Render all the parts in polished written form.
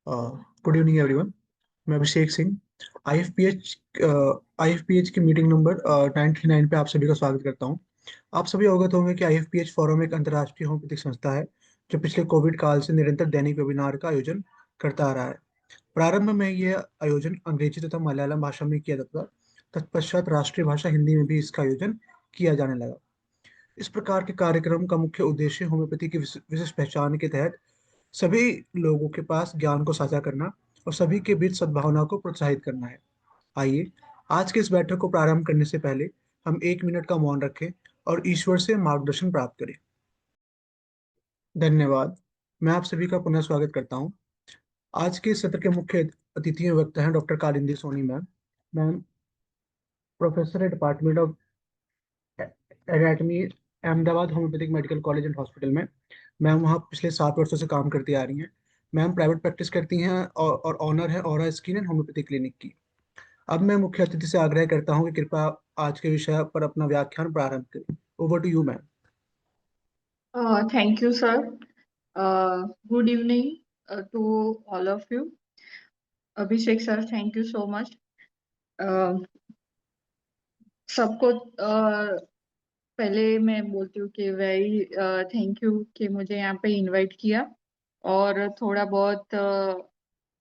Good evening everyone. मैं अभिषेक सिंह आईएफपीएच आईएफपीएच की meeting number 99 पे आप सभी का स्वागत करता हूं। आप सभी अवगत होंगे कि आईएफपीएच फोरम एक अंतर्राष्ट्रीय होम्योपैथिक संस्था है जो पिछले कोविड काल से निरंतर दैनिक वेबिनार का आयोजन करता आ रहा है। प्रारंभ में यह आयोजन अंग्रेजी तथा मलयालम भाषा में किया जाता था। तत्पश्चात राष्ट्रीय भाषा हिंदी में भी इसका आयोजन किया जाने लगा। इस प्रकार के कार्यक्रम का मुख्य उद्देश्य होम्योपैथी की विशिष्ट पहचान के तहत सभी लोगों के पास ज्ञान को साझा करना और सभी के बीच सद्भावना को प्रोत्साहित करना है। आइए आज के इस बैठक को प्रारंभ करने से पहले हम 1 मिनट का मौन रखें और ईश्वर से मार्गदर्शन प्राप्त करें। धन्यवाद। मैं आप सभी का पुनः स्वागत करता हूं। आज के इस सत्र के मुख्य अतिथि वक्ता हैं doctor Kalindi Soni ma'am. Ma'am professor है department of anatomy, Ahmedabad homoeopathic medical college and hospital में। मैम वहाँ पिछले 7 वर्षों से काम करती आ रही हैं। मैम प्राइवेट प्रैक्टिस करती हैं और ऑनर है aura skin and homeopathy clinic की। अब मैं मुख्य अतिथि से आग्रह करता हूँ कि कृपया आज के विषय पर अपना व्याख्यान प्रारंभ करें। Over to you ma'am. Thank you, sir. Good evening to all of you. Abhishek, sir, thank you so much. सबको पहले मैं बोलती हूँ कि वेरी थैंक यू कि मुझे यहाँ पे इनवाइट किया और थोड़ा बहुत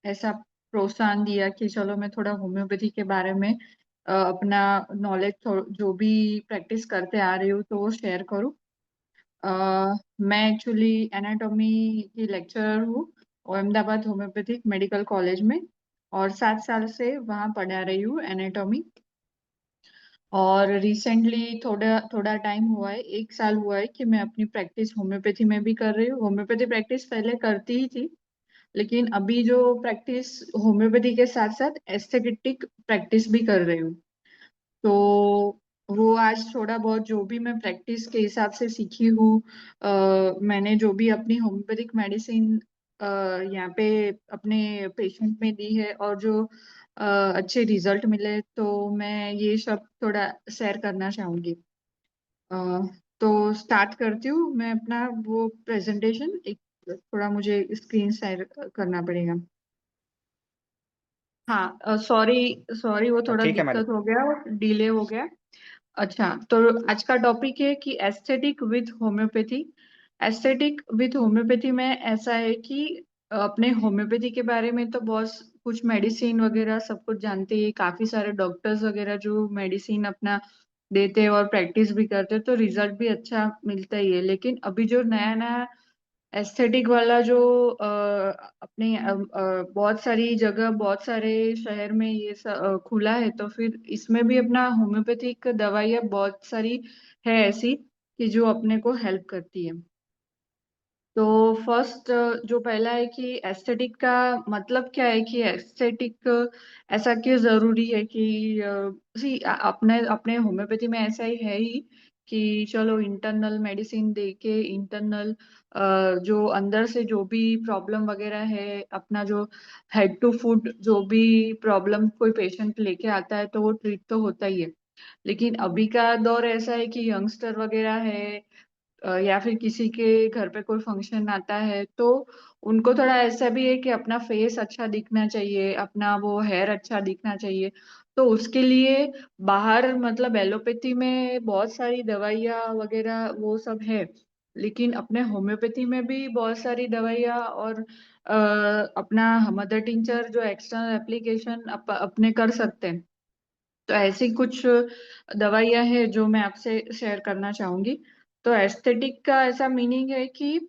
ऐसा प्रोत्साहन दिया कि चलो मैं थोड़ा होम्योपैथी के बारे में अपना नॉलेज जो भी प्रैक्टिस करते आ रही हूँ तो वो शेयर करूँ। मैं एक्चुअली एनाटॉमी की लेक्चरर हूँ अहमदाबाद होम्योपैथिक मेडिकल कॉलेज में और 7 साल से वहाँ पढ़ा रही हूँ एनाटॉमी। और रिसेंटली थोड़ा थोड़ा टाइम हुआ है, 1 साल हुआ है कि मैं अपनी प्रैक्टिस होम्योपैथी में भी कर रही हूँ। होम्योपैथी प्रैक्टिस पहले करती ही थी, लेकिन अभी जो प्रैक्टिस होम्योपैथी के साथ साथ एस्थेटिक प्रैक्टिस भी कर रही हूँ। तो वो आज थोड़ा बहुत जो भी मैं प्रैक्टिस के हिसाब से सीखी हूँ, मैंने जो भी अपनी होम्योपैथिक मेडिसिन यहाँ पे अपने पेशेंट में दी है और जो अच्छे रिजल्ट मिले, तो मैं ये सब थोड़ा शेयर करना चाहूंगी। अ, तो स्टार्ट करती हूँ मैं अपना वो प्रेजेंटेशन। एक थोड़ा मुझे स्क्रीन शेयर करना पड़ेगा। हाँ, सॉरी सॉरी, वो थोड़ा ठीक है मैडम। दिक्कत हो गया, डिले हो गया। अच्छा, तो आज का टॉपिक है कि aesthetic with homeopathy. Aesthetic with homeopathy में ऐसा है कि अपने होम्योपैथी के बारे में तो बहुत कुछ मेडिसिन वगैरह सब कुछ जानते हैं, काफी सारे डॉक्टर्स वगैरह जो मेडिसिन अपना देते हैं और प्रैक्टिस भी करते हैं, तो रिजल्ट भी अच्छा मिलता ही है। लेकिन अभी जो नया नया एस्थेटिक वाला जो अपने बहुत सारी जगह, बहुत सारे शहर में ये खुला है, तो फिर इसमें भी अपना होम्योपैथिक दवाइयाँ बहुत सारी है ऐसी कि जो अपने को हेल्प करती है। तो फर्स्ट जो पहला है कि एस्थेटिक का मतलब क्या है, कि एस्थेटिक ऐसा क्यों जरूरी है कि सी अपने अपने होम्योपैथी में ऐसा ही है ही कि चलो इंटरनल मेडिसिन दे के इंटरनल जो अंदर से जो भी प्रॉब्लम वगैरह है, अपना जो हेड टू फुट जो भी प्रॉब्लम कोई पेशेंट लेके आता है तो वो ट्रीट तो होता ही है। लेकिन अभी का दौर ऐसा है कि यंगस्टर वगैरह है या फिर किसी के घर पे कोई फंक्शन आता है, तो उनको थोड़ा ऐसा भी है कि अपना फेस अच्छा दिखना चाहिए, अपना वो हेयर अच्छा दिखना चाहिए। तो उसके लिए बाहर मतलब एलोपैथी में बहुत सारी दवाइयाँ वगैरह वो सब है, लेकिन अपने होम्योपैथी में भी बहुत सारी दवाइयाँ और अपना मदर टिंचर जो एक्सटर्नल एप्लीकेशन अपने कर सकते हैं। तो ऐसी कुछ दवाइयाँ हैं जो मैं आपसे शेयर करना चाहूंगी। तो एस्थेटिक का ऐसा मीनिंग है कि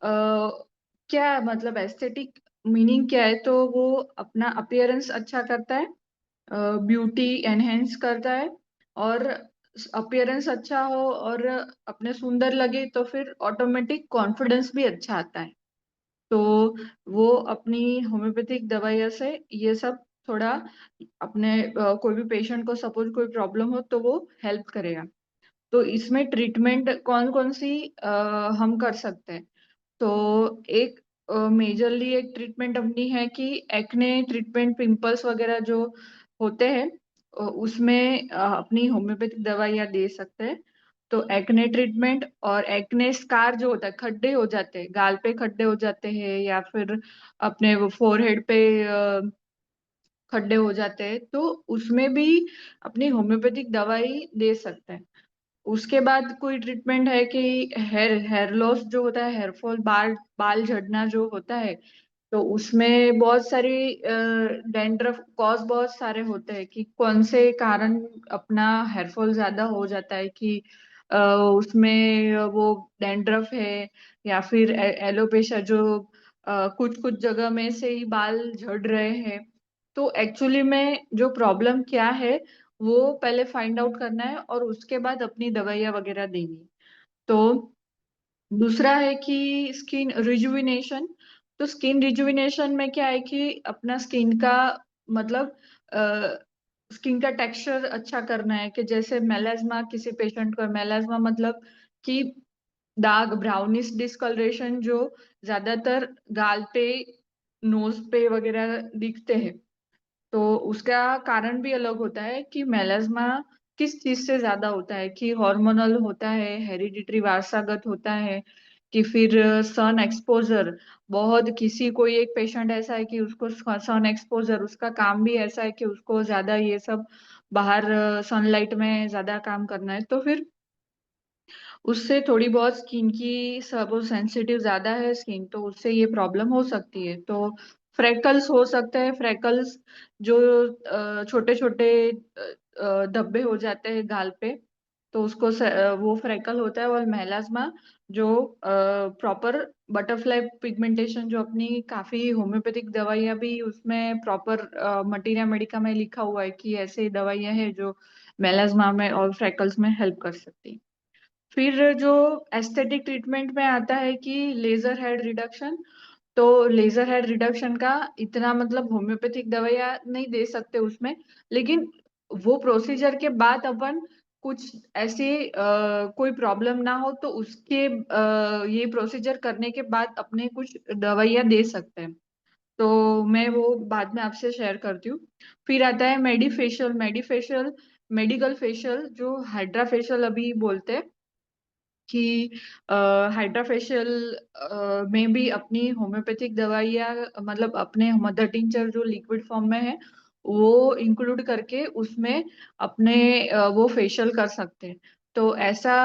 क्या मतलब एस्थेटिक मीनिंग क्या है, तो वो अपना अपीयरेंस अच्छा करता है, ब्यूटी एनहेंस करता है, और अपीयरेंस अच्छा हो और अपने सुंदर लगे तो फिर ऑटोमेटिक कॉन्फिडेंस भी अच्छा आता है। तो वो अपनी होम्योपैथिक दवाइयों से ये सब थोड़ा अपने कोई भी पेशेंट को सपोज कोई प्रॉब्लम हो तो वो हेल्प करेगा। तो इसमें ट्रीटमेंट कौन कौन सी हम कर सकते हैं। तो एक मेजरली एक ट्रीटमेंट अपनी है कि एक्ने ट्रीटमेंट, पिंपल्स वगैरह जो होते हैं उसमें अपनी होम्योपैथिक दवाइयाँ दे सकते हैं। तो एक्ने ट्रीटमेंट और एक्ने स्कार जो होता है, खड्डे हो जाते हैं गाल पे, खड्डे हो जाते हैं या फिर अपने वो फोरहेड पे खड्डे हो जाते हैं, तो उसमें भी अपनी होम्योपैथिक दवाई दे सकते हैं। उसके बाद कोई ट्रीटमेंट है कि हेयर हेयर लॉस जो होता है, हेयर फॉल, बाल बाल झड़ना जो होता है, तो उसमें बहुत सारी डैंड्रफ कॉज बहुत सारे होते हैं कि कौन से कारण अपना हेयर फॉल ज्यादा हो जाता है, कि उसमें वो डैंड्रफ है या फिर एलोपेशिया जो कुछ कुछ जगह में से ही बाल झड़ रहे हैं। तो एक्चुअली में जो प्रॉब्लम क्या है वो पहले फाइंड आउट करना है और उसके बाद अपनी दवाइयाँ वगैरह देनी। तो दूसरा है कि स्किन रिजुविनेशन। तो स्किन रिजुविनेशन में क्या है कि अपना स्किन का मतलब स्किन का टेक्सचर अच्छा करना है, कि जैसे मेलास्मा, किसी पेशेंट को मेलास्मा मतलब कि दाग, ब्राउनिश डिस्कलरेशन जो ज्यादातर गाल पे, नोज पे वगैरह दिखते हैं। तो उसका कारण भी अलग होता है कि मेलास्मा किस चीज से ज्यादा होता है, कि हार्मोनल होता है, हेरिडिटरी वारसागत होता है, कि फिर सन एक्सपोजर। बहुत किसी कोई एक पेशेंट ऐसा है कि उसको सन एक्सपोजर, उसका काम भी ऐसा है कि उसको ज्यादा ये सब बाहर सनलाइट में ज्यादा काम करना है, तो फिर उससे थोड़ी बहुत स्किन की सब सेंसिटिव ज्यादा है स्किन, तो उससे ये प्रॉब्लम हो सकती है। तो फ्रेकल्स हो सकते हैं, फ्रेकल्स जो छोटे छोटे धब्बे हो जाते हैं गाल पे, तो उसको वो फ्रेकल होता है। और मेलास्मा जो प्रॉपर बटरफ्लाई पिगमेंटेशन, जो अपनी काफी होम्योपैथिक दवाइयाँ भी उसमें प्रॉपर मटीरिया मेडिका में लिखा हुआ है कि ऐसे दवाइयाँ हैं जो मेलास्मा में और फ्रेकल्स में हेल्प कर सकती हैं। फिर जो एस्थेटिक ट्रीटमेंट में आता है कि लेजर हेड रिडक्शन। तो लेजर हेड रिडक्शन का इतना मतलब होम्योपैथिक दवाइयाँ नहीं दे सकते उसमें, लेकिन वो प्रोसीजर के बाद अपन कुछ ऐसे कोई प्रॉब्लम ना हो तो उसके ये प्रोसीजर करने के बाद अपने कुछ दवाइयाँ दे सकते हैं। तो मैं वो बाद में आपसे शेयर करती हूँ। फिर आता है मेडिफेशियल। मेडिफेशियल मेडिकल फेशियल जो हाइड्रा फेशियल अभी बोलते हैं, कि हाइड्रा फेशियल में भी अपनी होम्योपैथिक दवाइयाँ, मतलब अपने मदर टिंचर जो लिक्विड फॉर्म में है वो इंक्लूड करके उसमें अपने वो फेशियल कर सकते हैं। तो ऐसा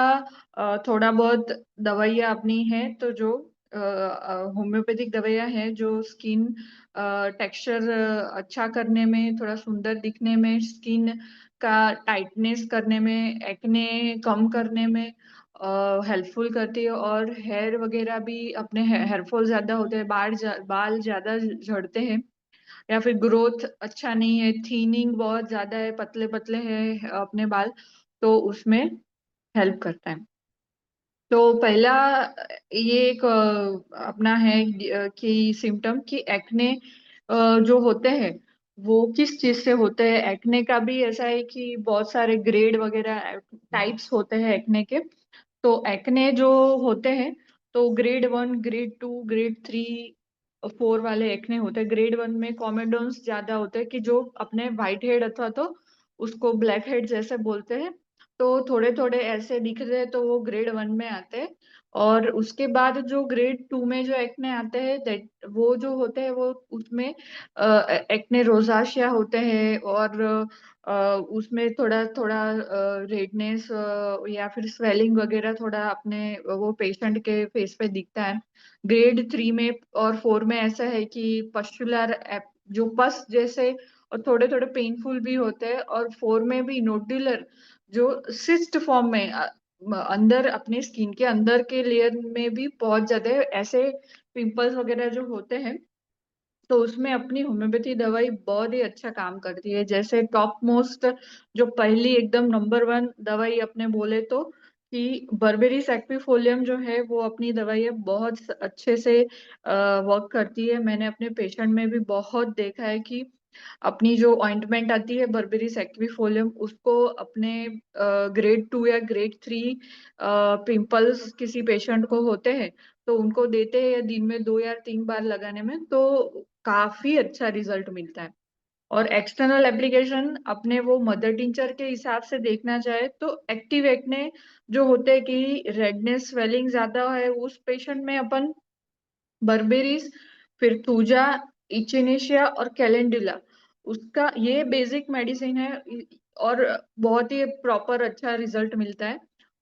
थोड़ा बहुत दवाइयाँ अपनी है, तो जो होम्योपैथिक दवाइयाँ हैं जो स्किन टेक्सचर अच्छा करने में, थोड़ा सुंदर दिखने में, स्किन का टाइटनेस करने में, एक्ने कम करने में हेल्पफुल करती है। और हेयर वगैरह भी अपने हेयर फॉल ज्यादा होते हैं, बाल ज्यादा झड़ते हैं या फिर ग्रोथ अच्छा नहीं है, थीनिंग बहुत ज्यादा है, पतले पतले हैं अपने बाल, तो उसमें हेल्प करता है। तो पहला ये एक अपना है कि सिम्टम कि एक्ने जो होते हैं वो किस चीज से होते हैं। एक्ने का भी ऐसा है कि बहुत सारे ग्रेड वगैरह टाइप्स होते हैं एक्ने के। तो एक्ने जो होते हैं, तो ग्रेड 1, ग्रेड 2, ग्रेड 3, 4 वाले एक्ने होते हैं। ग्रेड 1 में कॉमेडोन्स ज्यादा होते हैं, कि जो अपने व्हाइट हेड अथवा तो उसको ब्लैक हेड जैसे बोलते हैं, तो थोड़े थोड़े ऐसे दिख रहे हैं, तो वो ग्रेड 1 में आते हैं। और उसके बाद जो ग्रेड 2 में जो एक्ने आते हैं, वो जो होते हैं वो उसमें एक्ने रोजाशिया होते हैं, और उसमें थोड़ा थोड़ा रेडनेस या फिर स्वेलिंग वगैरह थोड़ा अपने वो पेशेंट के फेस पे दिखता है। ग्रेड 3 में और 4 में ऐसा है कि पस्टुलर जो पस जैसे, और थोड़े थोड़े पेनफुल भी होते हैं। और 4 में भी नोड्यूलर जो सिस्ट फॉर्म में अंदर अपने स्किन के अंदर के लेयर में भी पहुंच जाते हैं, ऐसे पिंपल्स वगैरह जो होते हैं। तो उसमें अपनी होम्योपैथी दवाई बहुत ही अच्छा काम करती है। जैसे टॉप मोस्ट जो पहली एकदम नंबर 1 दवाई अपने बोले तो, कि बर्बेरिस एक्विफोलियम जो है वो अपनी दवाई बहुत अच्छे से वर्क करती है। मैंने अपने पेशेंट में भी बहुत देखा है कि अपनी जो ऑइंटमेंट आती है बर्बेरिस एक्विफोलियम, उसको अपने ग्रेड 2 या ग्रेड 3 पिंपल्स किसी पेशेंट को होते हैं, तो उनको देते हैं दिन में 2 या 3 बार लगाने में, तो काफी अच्छा रिजल्ट मिलता है। और एक्सटर्नल एप्लीकेशन अपने वो मदर टिंचर के हिसाब से देखना चाहे तो एक्टिव एक्ने जो होते हैं कि रेडनेस स्वेलिंग ज्यादा है उस पेशेंट में अपन बर्बेरिस, फिर थूजा, इचिनेशिया और कैलेंडुला, उसका ये बेसिक मेडिसिन है और बहुत ही प्रॉपर अच्छा रिजल्ट मिलता है।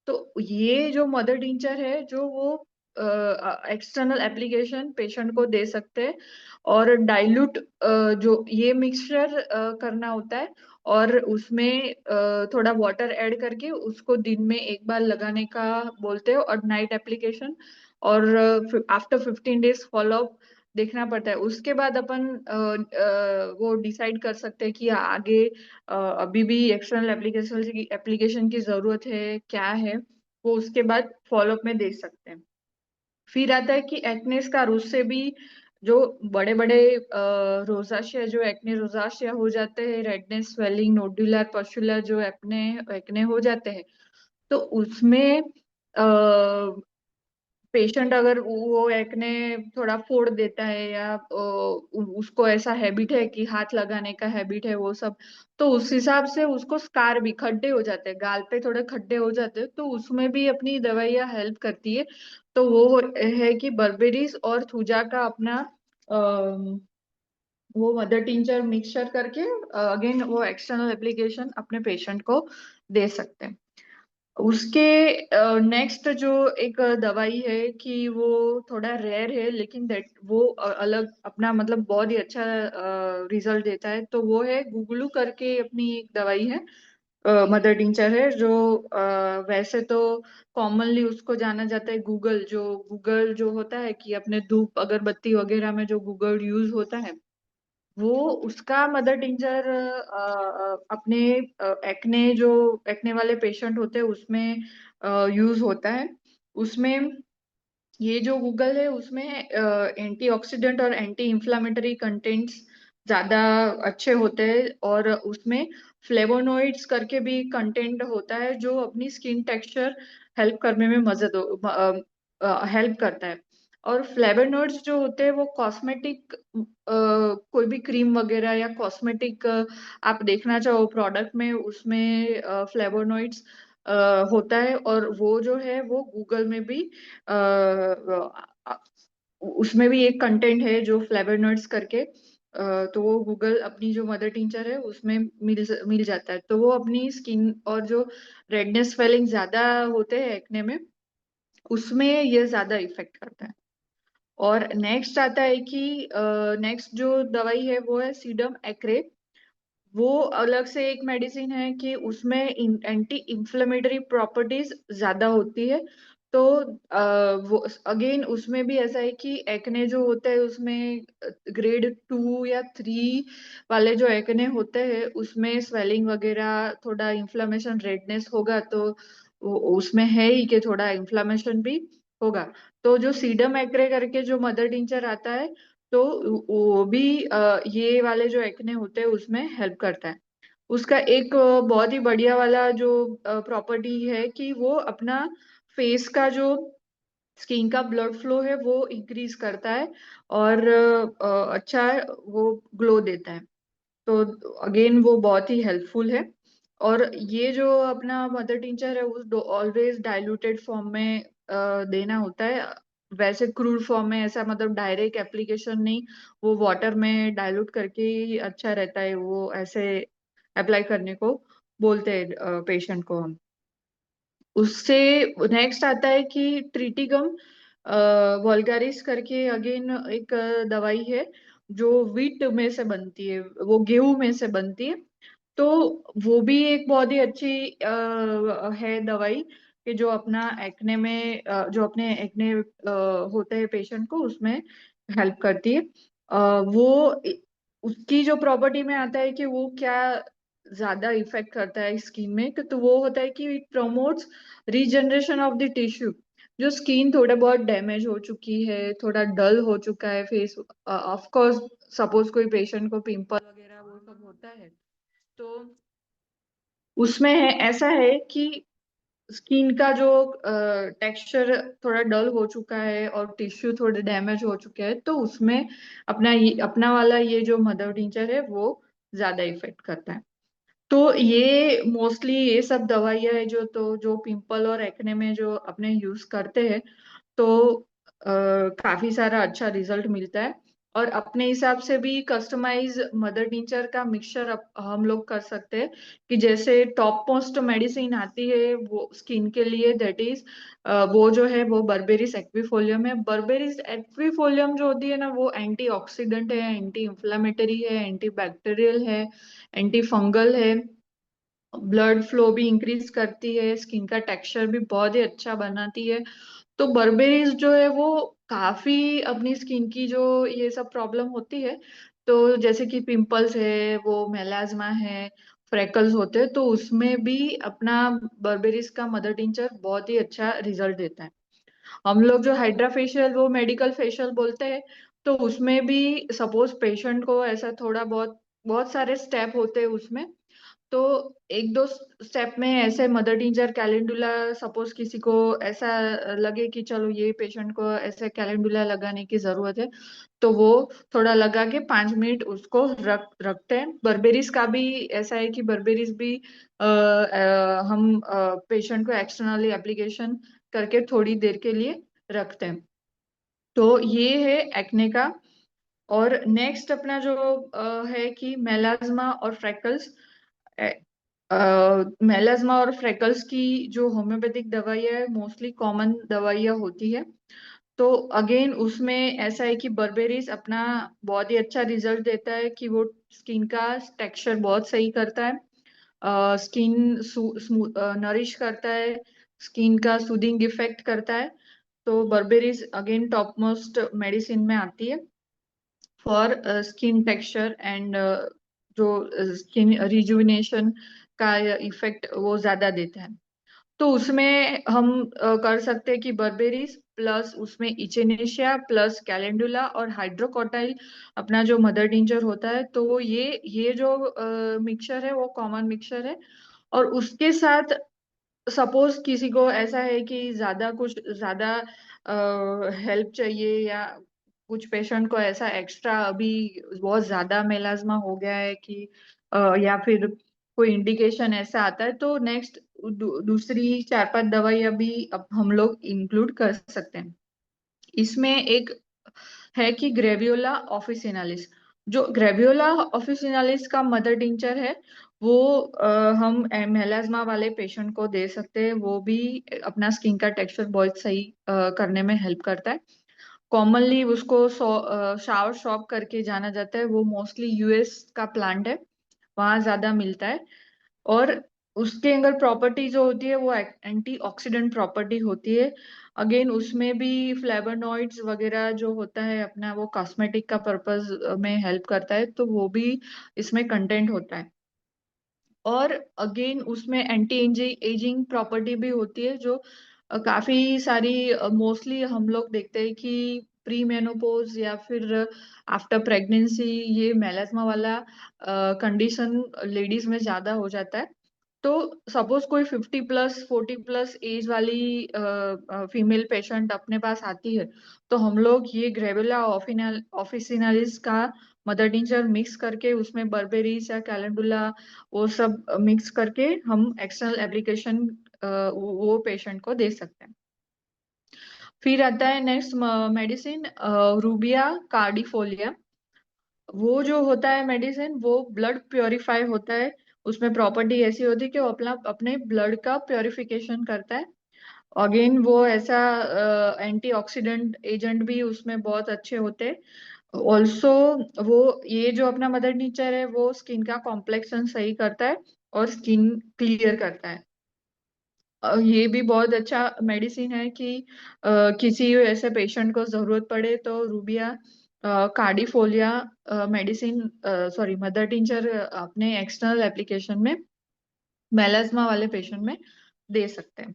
तो ये जो मदर टिंचर है जो वो एक्सटर्नल एप्लीकेशन पेशेंट को दे सकते हैं और डाइल्यूट जो ये मिक्सचर करना होता है और उसमें थोड़ा वाटर ऐड करके उसको दिन में एक बार लगाने का बोलते हैं और नाइट एप्लीकेशन और आफ्टर 15 डेज फॉलो अप देखना पड़ता है। उसके बाद अपन वो डिसाइड कर सकते हैं कि आगे अभी भी एक्सटर्नल एप्लीकेशन की जरूरत है क्या है, वो उसके बाद फॉलो अप में देख सकते हैं। फिर आता है कि एक्नेस का उससे भी जो बड़े बड़े रोजाशिया जो एक्ने रोजाशिया हो जाते हैं, रेडनेस स्वेलिंग नोडुलर पस्टुलर जो एक्ने एक्ने हो जाते हैं, तो उसमें पेशेंट अगर वो एक्ने थोड़ा फोड़ देता है या उसको ऐसा हैबिट है कि हाथ लगाने का हैबिट है वो सब, तो उस हिसाब से उसको स्कार भी खड्डे हो जाते हैं, गाल पे थोड़े खड्डे हो जाते हैं, तो उसमें भी अपनी दवाइयाँ हेल्प करती है। तो वो है कि बर्बेरिस और थूजा का अपना वो मदर टिंचर मिक्सचर करके अगेन वो एक्सटर्नल एप्लीकेशन अपने पेशेंट को दे सकते हैं। उसके नेक्स्ट जो एक दवाई है कि वो थोड़ा रेयर है लेकिन दैट वो अलग अपना मतलब बहुत ही अच्छा रिजल्ट देता है, तो वो है गुगलू करके अपनी एक दवाई है, मदर टिंचर है जो वैसे तो कॉमनली उसको जाना जाता है गूगल, जो गूगल जो होता है कि अपने धूप अगरबत्ती वगैरह में जो गूगल यूज होता है, वो उसका मदर टिंचर अपने एक्ने जो एक्ने वाले पेशेंट होते हैं उसमें यूज होता है। उसमें ये जो गूगल है उसमें एंटीऑक्सीडेंट और एंटी इंफ्लेमेटरी कंटेंट्स ज्यादा अच्छे होते हैं और उसमें फ्लेवोनोइड्स करके भी कंटेंट होता है जो अपनी स्किन टेक्सचर हेल्प करने में मदद हेल्प करता है। और फ्लेवोनोइड्स जो होते हैं वो कॉस्मेटिक कोई भी क्रीम वगैरह या कॉस्मेटिक आप देखना चाहो प्रोडक्ट में उसमें फ्लेवोनोइड्स होता है और वो जो है वो गूगल में भी अ, उसमें भी एक कंटेंट है जो फ्लेवोनोइड्स करके तो वो गूगल अपनी जो मदर टिंचर है उसमें मिल जाता है, तो वो अपनी स्किन और जो रेडनेस स्वेलिंग ज्यादा होते हैं एक्ने में उसमें ये ज्यादा इफेक्ट करता है। और नेक्स्ट आता है कि नेक्स्ट जो दवाई है वो है सीडम एक्रे, वो अलग से एक मेडिसिन है कि उसमें एंटी इंफ्लेमेटरी प्रॉपर्टीज ज्यादा होती है। तो वो अगेन उसमें भी ऐसा है कि एक्ने जो होते हैं उसमें ग्रेड 2 या 3 वाले जो एक्ने होते हैं उसमें स्वेलिंग वगैरह थोड़ा इन्फ्लामेशन रेडनेस होगा, तो उसमें है ही कि थोड़ा इन्फ्लामेशन भी होगा। तो जो सीडम एक्रे करके जो मदर टिंचर आता है तो वो भी ये वाले जो एक्ने होते हैं उसमें हेल्प करता है। उसका एक बहुत ही बढ़िया वाला जो प्रॉपर्टी है कि वो अपना फेस का जो स्किन का ब्लड फ्लो है वो इंक्रीज करता है और अच्छा वो ग्लो देता है। तो अगेन वो बहुत ही हेल्पफुल है। और ये जो अपना मदर टिंचर है वो ऑलवेज डाइल्यूटेड फॉर्म में देना होता है, वैसे क्रूड फॉर्म में ऐसा मतलब डायरेक्ट एप्लीकेशन नहीं, वो वाटर में डाइल्यूट करके ही अच्छा रहता है, वो ऐसे अप्लाई करने को बोलते हैं पेशेंट को हम। उससे नेक्स्ट आता है कि ट्रिटिगम वल्गारिस करके अगेन एक दवाई है जो वीट में से बनती है, वो गेहूं में से बनती है। तो वो भी एक बहुत ही अच्छी है दवाई कि जो अपना एक्ने में जो अपने एक्ने होते हैं पेशेंट को उसमें हेल्प करती है। वो उसकी जो प्रॉपर्टी में आता है कि वो क्या ज्यादा इफेक्ट करता है स्किन में, तो वो होता है कि it promotes regeneration of the tissue. जो स्किन थोड़ा बहुत डैमेज हो चुकी है, थोड़ा डल हो चुका है फेस, ऑफ कोर्स सपोज कोई पेशेंट को पिंपल वगैरह वो सब होता है, तो उसमें है ऐसा है कि स्किन का जो टेक्सचर थोड़ा डल हो चुका है और टिश्यू थोड़े डैमेज हो चुके हैं, तो उसमें अपना वाला ये जो मदर टिंचर है वो ज्यादा इफेक्ट करता है। तो ये मोस्टली ये सब दवाइयाँ है जो पिंपल और एक्ने में जो अपने यूज करते हैं, तो काफी सारा अच्छा रिजल्ट मिलता है। और अपने हिसाब से भी कस्टमाइज मदर टिंचर का मिक्सचर हम लोग कर सकते हैं, कि जैसे टॉप मोस्ट मेडिसिन आती है वो स्किन के लिए, दैट इज वो जो है वो बर्बेरिस एक्विफोलियम है। बर्बेरिस एक्विफोलियम जो होती है ना, वो एंटीऑक्सीडेंट है, एंटी इंफ्लेमेटरी है, एंटी बैक्टीरियल है, एंटी फंगल है, ब्लड फ्लो भी इंक्रीज करती है, स्किन का टेक्सचर भी बहुत ही अच्छा बनाती है। तो बर्बेरीज जो है वो काफी अपनी स्किन की जो ये सब प्रॉब्लम होती है, तो जैसे कि पिंपल्स है, वो मेलाज्मा है, फ्रेकल्स होते हैं, तो उसमें भी अपना बर्बेरीज का मदर टिंचर बहुत ही अच्छा रिजल्ट देता है। हम लोग जो हाइड्रा फेशियल वो मेडिकल फेशियल बोलते हैं, तो उसमें भी सपोज पेशेंट को ऐसा थोड़ा बहुत, बहुत सारे स्टेप होते हैं उसमें, तो एक दो स्टेप में ऐसे मदर टीचर कैलेंडुला, सपोज किसी को ऐसा लगे कि चलो ये पेशेंट को ऐसे कैलेंडुला लगाने की जरूरत है, तो वो थोड़ा लगा के 5 मिनट उसको रखते हैं। बर्बेरिस का भी ऐसा है कि बर्बेरिस भी हम पेशेंट को एक्सटर्नली एप्लीकेशन करके थोड़ी देर के लिए रखते हैं। तो ये है एक्ने का। और नेक्स्ट अपना जो है कि मेलाज्मा और फ्रेकल्स। मेलाज्मा और फ्रेकल्स की जो होम्योपैथिक दवाइयाँ है, मोस्टली कॉमन दवाइयाँ होती है। तो अगेन उसमें ऐसा है कि बर्बेरिस अपना बहुत ही अच्छा रिजल्ट देता है, कि वो स्किन का टेक्सचर बहुत सही करता है, स्किन नरिश करता है, स्किन का सूदिंग इफेक्ट करता है। तो berberis again top most medicine में आती है फॉर स्किन टेक्सचर एंड जो स्किन रिजुविनेशन का इफेक्ट वो ज्यादा देता है। तो उसमें हम कर सकते हैं कि बर्बेरिस प्लस उसमें इचेनेशिया प्लस कैलेंडुला और हाइड्रोकोटाइल अपना जो मदर टिंचर होता है, तो वो ये जो मिक्सचर है वो कॉमन मिक्सचर है। और उसके साथ सपोज किसी को ऐसा है कि ज्यादा कुछ ज्यादा हेल्प चाहिए, या कुछ पेशेंट को ऐसा एक्स्ट्रा अभी बहुत ज्यादा मेलाज्मा हो गया है कि या फिर कोई इंडिकेशन ऐसा आता है, तो नेक्स्ट दूसरी 4-5 दवाइयाँ भी अब हम लोग इंक्लूड कर सकते हैं। इसमें एक है कि ग्रेवियोला ऑफिसिनालिस। जो ग्रेवियोला ऑफिसिनालिस का मदर टिंचर है, वो हम मेलाज्मा वाले पेशेंट को दे सकते हैं। वो भी अपना स्किन का टेक्सचर बहुत सही करने में हेल्प करता है। कॉमनली उसको शावर शॉप करके जाना जाता है, वो मोस्टली यूएस का प्लांट है, वहाँ ज्यादा मिलता है। और उसके अंदर प्रॉपर्टी जो होती है वो एंटीऑक्सीडेंट प्रॉपर्टी होती है। अगेन उसमें भी फ्लेवोनॉइड्स वगैरह जो होता है अपना, वो कॉस्मेटिक का पर्पस में हेल्प करता है, तो वो भी इसमें कंटेंट होता है। और अगेन उसमें एंटी एजिंग प्रॉपर्टी भी होती है, जो काफी सारी मोस्टली हम लोग देखते हैं कि प्री मेनोपोज या फिर आफ्टर प्रेगनेंसी ये मेलास्मा वाला कंडीशन लेडीज में ज्यादा हो जाता है। तो सपोज कोई 50+, 40+ एज वाली फीमेल पेशेंट अपने पास आती है, तो हम लोग ये ग्रेविला ऑफिसिनालिस का मदर टिंचर मिक्स करके उसमें बर्बेरीज या कैलेंडुला वो सब मिक्स करके हम एक्सटर्नल एप्लीकेशन वो पेशेंट को दे सकते हैं। फिर आता है नेक्स्ट मेडिसिन, रूबिया कार्डिफोलिया। वो जो होता है मेडिसिन, वो ब्लड प्योरीफाई होता है। उसमें प्रॉपर्टी ऐसी होती है कि वो अपना अपने ब्लड का प्योरिफिकेशन करता है। अगेन वो ऐसा एंटीऑक्सीडेंट एजेंट भी उसमें बहुत अच्छे होते हैं। ऑल्सो वो ये जो अपना मदर नेचर है वो स्किन का कॉम्प्लेक्शन सही करता है और स्किन क्लियर करता है। ये भी बहुत अच्छा मेडिसिन है कि किसी ऐसे पेशेंट को जरूरत पड़े तो rubia cordifolia medicine, sorry mother tincture अपने एक्सटर्नल एप्लीकेशन में मेलाज्मा वाले पेशेंट में दे सकते हैं।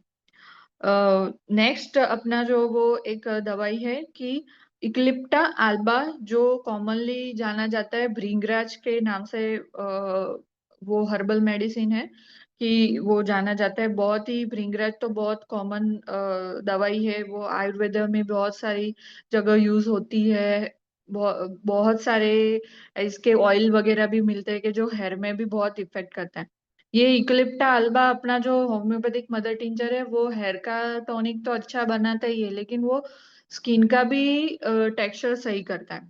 नेक्स्ट अपना जो वो एक दवाई है कि इक्लिप्टा अल्बा, जो कॉमनली जाना जाता है भृंगराज के नाम से, वो हर्बल मेडिसिन है कि वो जाना जाता है बहुत ही। भृंगराज तो बहुत कॉमन दवाई है, वो आयुर्वेद में बहुत सारी जगह यूज होती है। बहुत सारे इसके ऑयल वगैरह भी मिलते हैं कि जो हेयर में भी बहुत इफेक्ट करता है। ये इक्लिप्टा अल्बा अपना जो होम्योपैथिक मदर टिंचर है वो हेयर का टॉनिक तो अच्छा बनाता ही है, लेकिन वो स्किन का भी टेक्सचर सही करता है।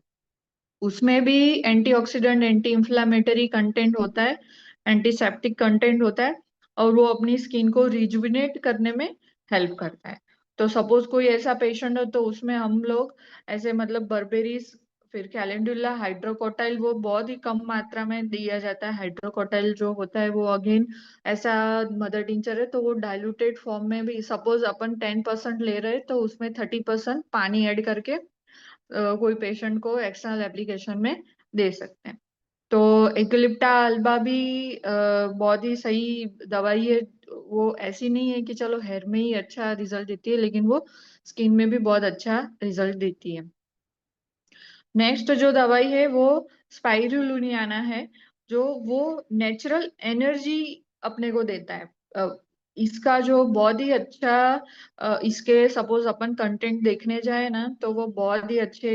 उसमें भी एंटीऑक्सीडेंट, एंटी इंफ्लेमेटरी कंटेंट होता है, एंटीसेप्टिक कंटेंट होता है, और वो अपनी स्किन को रिजुविनेट करने में हेल्प करता है। तो सपोज कोई ऐसा पेशेंट हो तो उसमें हम लोग ऐसे मतलब बर्बेरीज, फिर कैलेंडुला, हाइड्रोकोटाइल वो बहुत ही कम मात्रा में दिया जाता है। हाइड्रोकोटाइल जो होता है वो अगेन ऐसा मदर टिंचर है, तो वो डाइल्यूटेड फॉर्म में भी सपोज अपन 10% ले रहे हैं तो उसमें 30% पानी ऐड करके कोई पेशेंट को एक्सटर्नल एप्लीकेशन में दे सकते हैं। तो एक्लिप्टा अल्बा भी बहुत ही सही दवाई है। वो ऐसी नहीं है कि चलो हेयर में ही अच्छा रिजल्ट देती है, लेकिन वो स्किन में भी बहुत अच्छा रिजल्ट देती है। नेक्स्ट जो दवाई है वो स्पाइरुलिना है, जो वो नेचुरल एनर्जी अपने को देता है। इसका जो बहुत ही अच्छा इसके सपोज अपन कंटेंट देखने जाए ना तो वो बहुत ही अच्छे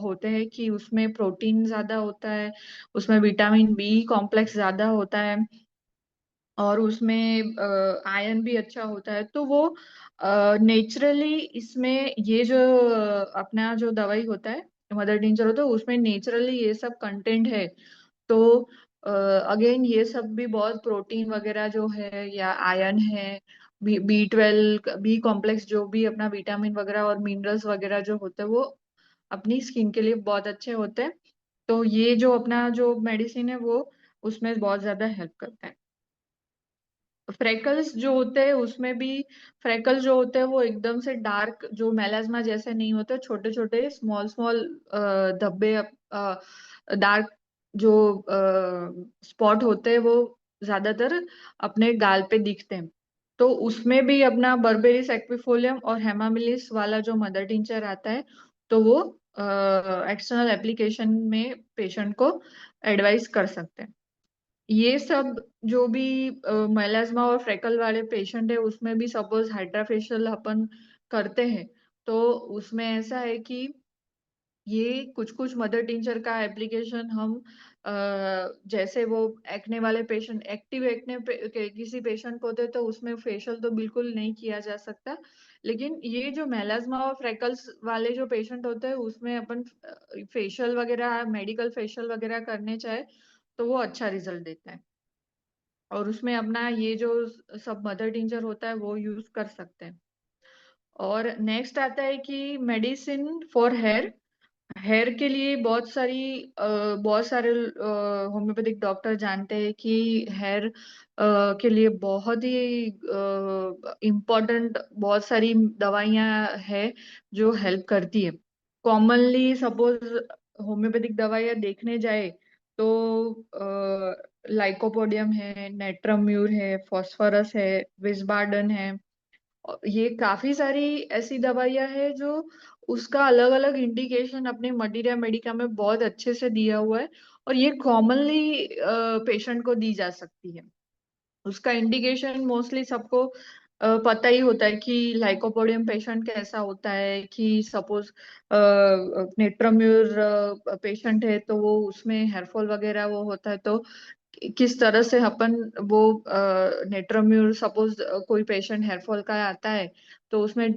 होते हैं कि उसमें प्रोटीन ज्यादा होता है, उसमें विटामिन बी कॉम्प्लेक्स ज्यादा होता है, और उसमें आयरन भी अच्छा होता है। तो वो नेचुरली इसमें ये जो अपना जो दवाई होता है मदर टिंचर होता है उसमें नेचुरली ये सब कंटेंट है। तो अगेन ये सब भी बहुत प्रोटीन वगैरह जो है या आयरन है, बी 12 बी कॉम्प्लेक्स जो भी अपना विटामिन वगैरह और मिनरल्स वगैरह जो होते हैं वो अपनी स्किन के लिए बहुत अच्छे होते हैं। तो ये जो अपना जो मेडिसिन है वो उसमें बहुत ज्यादा हेल्प करता है। फ्रेकल्स जो होते हैं उसमें भी, फ्रेकल्स जो होते हैं वो एकदम से डार्क जो मेलास्मा जैसे नहीं होते, छोटे छोटे स्मॉल स्मॉल धब्बे, डार्क जो स्पॉट होते हैं वो ज्यादातर अपने गाल पे दिखते हैं। तो उसमें भी अपना बर्बेरिस एक्विफोलियम और हेमामिलिस वाला जो मदर टिंचर आता है तो वो एक्सटर्नल एप्लीकेशन में पेशेंट को एडवाइस कर सकते हैं। ये सब जो भी मेलास्मा और फ्रेकल वाले पेशेंट है उसमें भी सपोज हाइड्रा फेशियल अपन करते हैं तो उसमें ऐसा है कि ये कुछ कुछ मदर टिंचर का एप्लीकेशन हम अ, जैसे वो एक्ने वाले पेशेंट, एक्टिव एक्ने किसी पेशेंट को होते तो उसमें फेशियल तो बिल्कुल नहीं किया जा सकता, लेकिन ये जो मेलास्मा और फ्रेकल्स वाले जो पेशेंट होते हैं उसमें अपन फेशियल वगैरह, मेडिकल फेशियल वगैरह करने चाहे तो वो अच्छा रिजल्ट देता है। और उसमें अपना ये जो सब मदर टिंचर होता है वो यूज कर सकते हैं। और नेक्स्ट आता है कि मेडिसिन फॉर हेयर। हेयर के लिए बहुत सारे होम्योपैथिक डॉक्टर जानते हैं कि हेयर के लिए बहुत ही इम्पोर्टेंट बहुत सारी दवाइयां हैं जो हेल्प करती है। कॉमनली सपोज होम्योपैथिक दवाइयां देखने जाए तो लाइकोपोडियम है, नेट्रम्यूर है, फास्फोरस है, विस्बार्डन है, और ये काफी सारी ऐसी दवाइयां है जो उसका अलग अलग इंडिकेशन अपने मटीरिया मेडिका में बहुत अच्छे से दिया हुआ है, और ये कॉमनली पेशेंट को दी जा सकती है। उसका इंडिकेशन मोस्टली सबको पता ही होता है कि लाइकोपोडियम पेशेंट कैसा होता है, कि सपोज नेट्रम्यूर पेशेंट है तो वो उसमें हेयरफॉल वगैरह वो होता है, तो किस तरह से अपन वो नेट्रोम्यूर सपोज कोई पेशेंट हेयरफॉल का आता है तो उसमें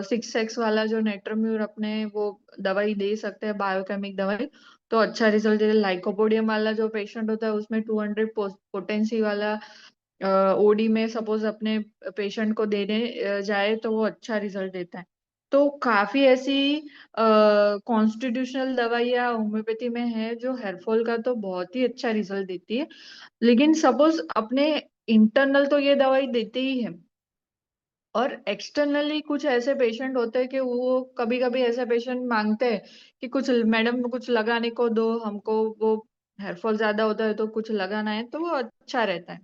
6 एक्स वाला जो नेट्रोम्यूर अपने वो दवाई दे सकते हैं, बायोकेमिक दवाई, तो अच्छा रिजल्ट दे। लाइकोपोडियम वाला जो पेशेंट होता है उसमें 200 पोटेंसी वाला ओडी में सपोज अपने पेशेंट को देने जाए तो वो अच्छा रिजल्ट देता है। तो काफी ऐसी कॉन्स्टिट्यूशनल दवाइयाँ होम्योपैथी में है जो हेयरफॉल का तो बहुत ही अच्छा रिजल्ट देती है, लेकिन सपोज अपने इंटरनल तो ये दवाई देते ही है, और एक्सटर्नली कुछ ऐसे पेशेंट होते हैं कि वो कभी कभी ऐसे पेशेंट मांगते हैं कि कुछ मैडम कुछ लगाने को दो हमको, वो हेयरफॉल ज्यादा होता है तो कुछ लगाना है तो वो अच्छा रहता है।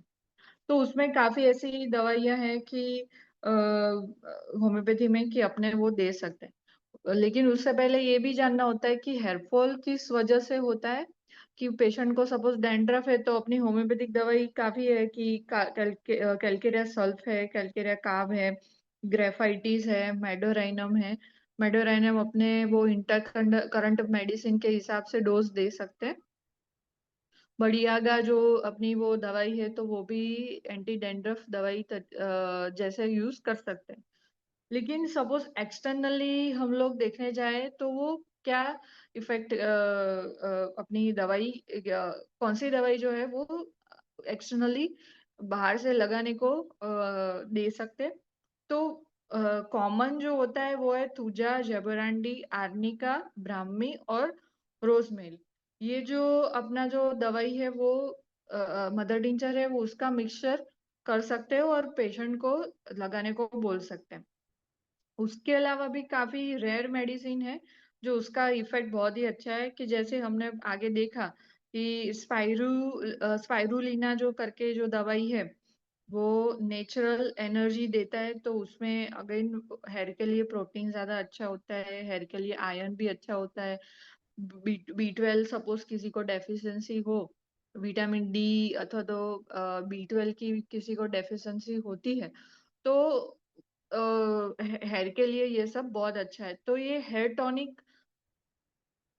तो उसमें काफी ऐसी दवाइयां हैं कि होम्योपैथी में कि अपने वो दे सकते हैं, लेकिन उससे पहले ये भी जानना होता है कि हेयरफॉल किस वजह से होता है। कि पेशेंट को सपोज डैंड्रफ है तो अपनी होम्योपैथिक दवाई काफी है कि कैलकेरिया सल्फ है, कैलकेरिया काव है, ग्रेफाइटिस है, मेडोराइनम है। मेडोराइनम अपने वो इंटर करंट मेडिसिन के हिसाब से डोज दे सकते हैं। बढ़ियागा जो अपनी वो दवाई है तो वो भी एंटी डेंड्रफ दवाई जैसे यूज कर सकते हैं। लेकिन सपोज एक्सटर्नली हम लोग देखने जाए तो वो क्या इफेक्ट अपनी दवाई कौन सी दवाई जो है वो एक्सटर्नली बाहर से लगाने को दे सकते। तो कॉमन जो होता है वो है थूजा, जबरांडी, आर्निका, ब्राह्मी और रोजमेरी। ये जो अपना जो दवाई है वो मदर टिंचर है वो उसका मिक्सचर कर सकते हो और पेशेंट को लगाने को बोल सकते हैं। उसके अलावा भी काफी रेयर मेडिसिन है जो उसका इफेक्ट बहुत ही अच्छा है, कि जैसे हमने आगे देखा कि स्पाइरुलिना जो करके जो दवाई है वो नेचुरल एनर्जी देता है। तो उसमें अगेन हेयर के लिए प्रोटीन ज्यादा अच्छा होता है, हेयर के लिए आयरन भी अच्छा होता है। बी 12 सपोज किसी को डेफिशिएंसी हो, विटामिन डी अथवा तो बी 12 की किसी को डेफिशिएंसी होती है तो हेयर के लिए ये सब बहुत अच्छा है। तो ये हेयर टॉनिक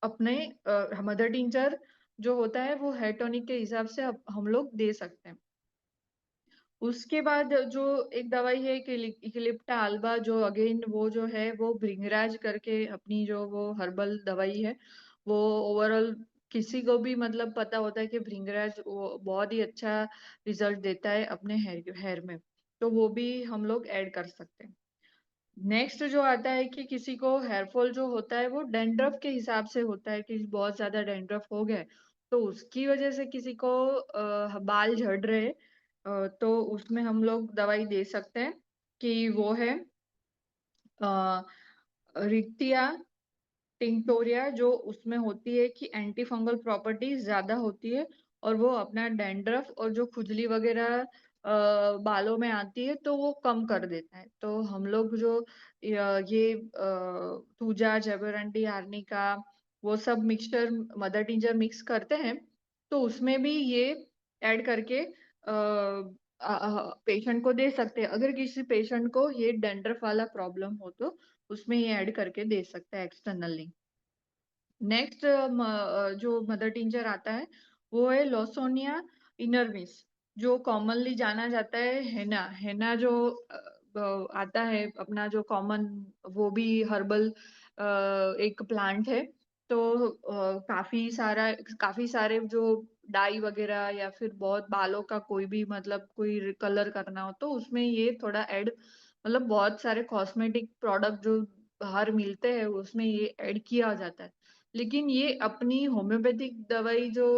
अपने मदर टिंचर जो होता है वो हेयर टॉनिक के हिसाब से हम लोग दे सकते हैं। उसके बाद जो एक दवाई है इक्लिप्टा अल्बा, जो अगेन वो जो है वो भृंगराज करके अपनी जो वो हर्बल दवाई है वो ओवरऑल किसी को भी मतलब पता होता है कि भृंगराज वो बहुत ही अच्छा रिजल्ट देता है अपने हेयर हेयर में। तो वो भी हम लोग ऐड कर सकते हैं। नेक्स्ट जो आता है कि किसी को हेयर फॉल जो होता है वो डैंड्रफ के हिसाब से होता है, कि बहुत ज्यादा डैंड्रफ हो गए तो उसकी वजह से किसी को बाल झड़ रहे तो उसमें हम लोग दवाई दे सकते हैं कि वो है रिक्तिया टिंक्टोरिया, जो उसमें होती है कि एंटी फंगल प्रॉपर्टी ज्यादा होती है और वो अपना डैंड्रफ और जो खुजली वगैरह बालों में आती है तो वो कम कर देता है। तो हम लोग जो ये पूजा, जबरंडी, आर्निका वो सब मिक्सचर मदर टिंचर मिक्स करते हैं तो उसमें भी ये ऐड करके पेशेंट को दे सकते हैं। अगर किसी पेशेंट को ये डैंड्रफ वाला प्रॉब्लम हो तो उसमें ये ऐड करके दे सकता है एक्सटर्नली। नेक्स्ट जो मदर टिंचर आता है वो है लॉसोनिया इनरमिस, जो कॉमनली जाना जाता है हेना। हेना जो आता है अपना जो कॉमन वो भी हर्बल एक प्लांट है। तो काफी सारे जो डाई वगैरह या फिर बहुत बालों का कोई भी मतलब कोई कलर करना हो तो उसमें ये थोड़ा ऐड मतलब बहुत सारे कॉस्मेटिक प्रोडक्ट जो बाहर मिलते हैं उसमें ये ऐड किया जाता है। लेकिन ये अपनी होम्योपैथिक दवाई जो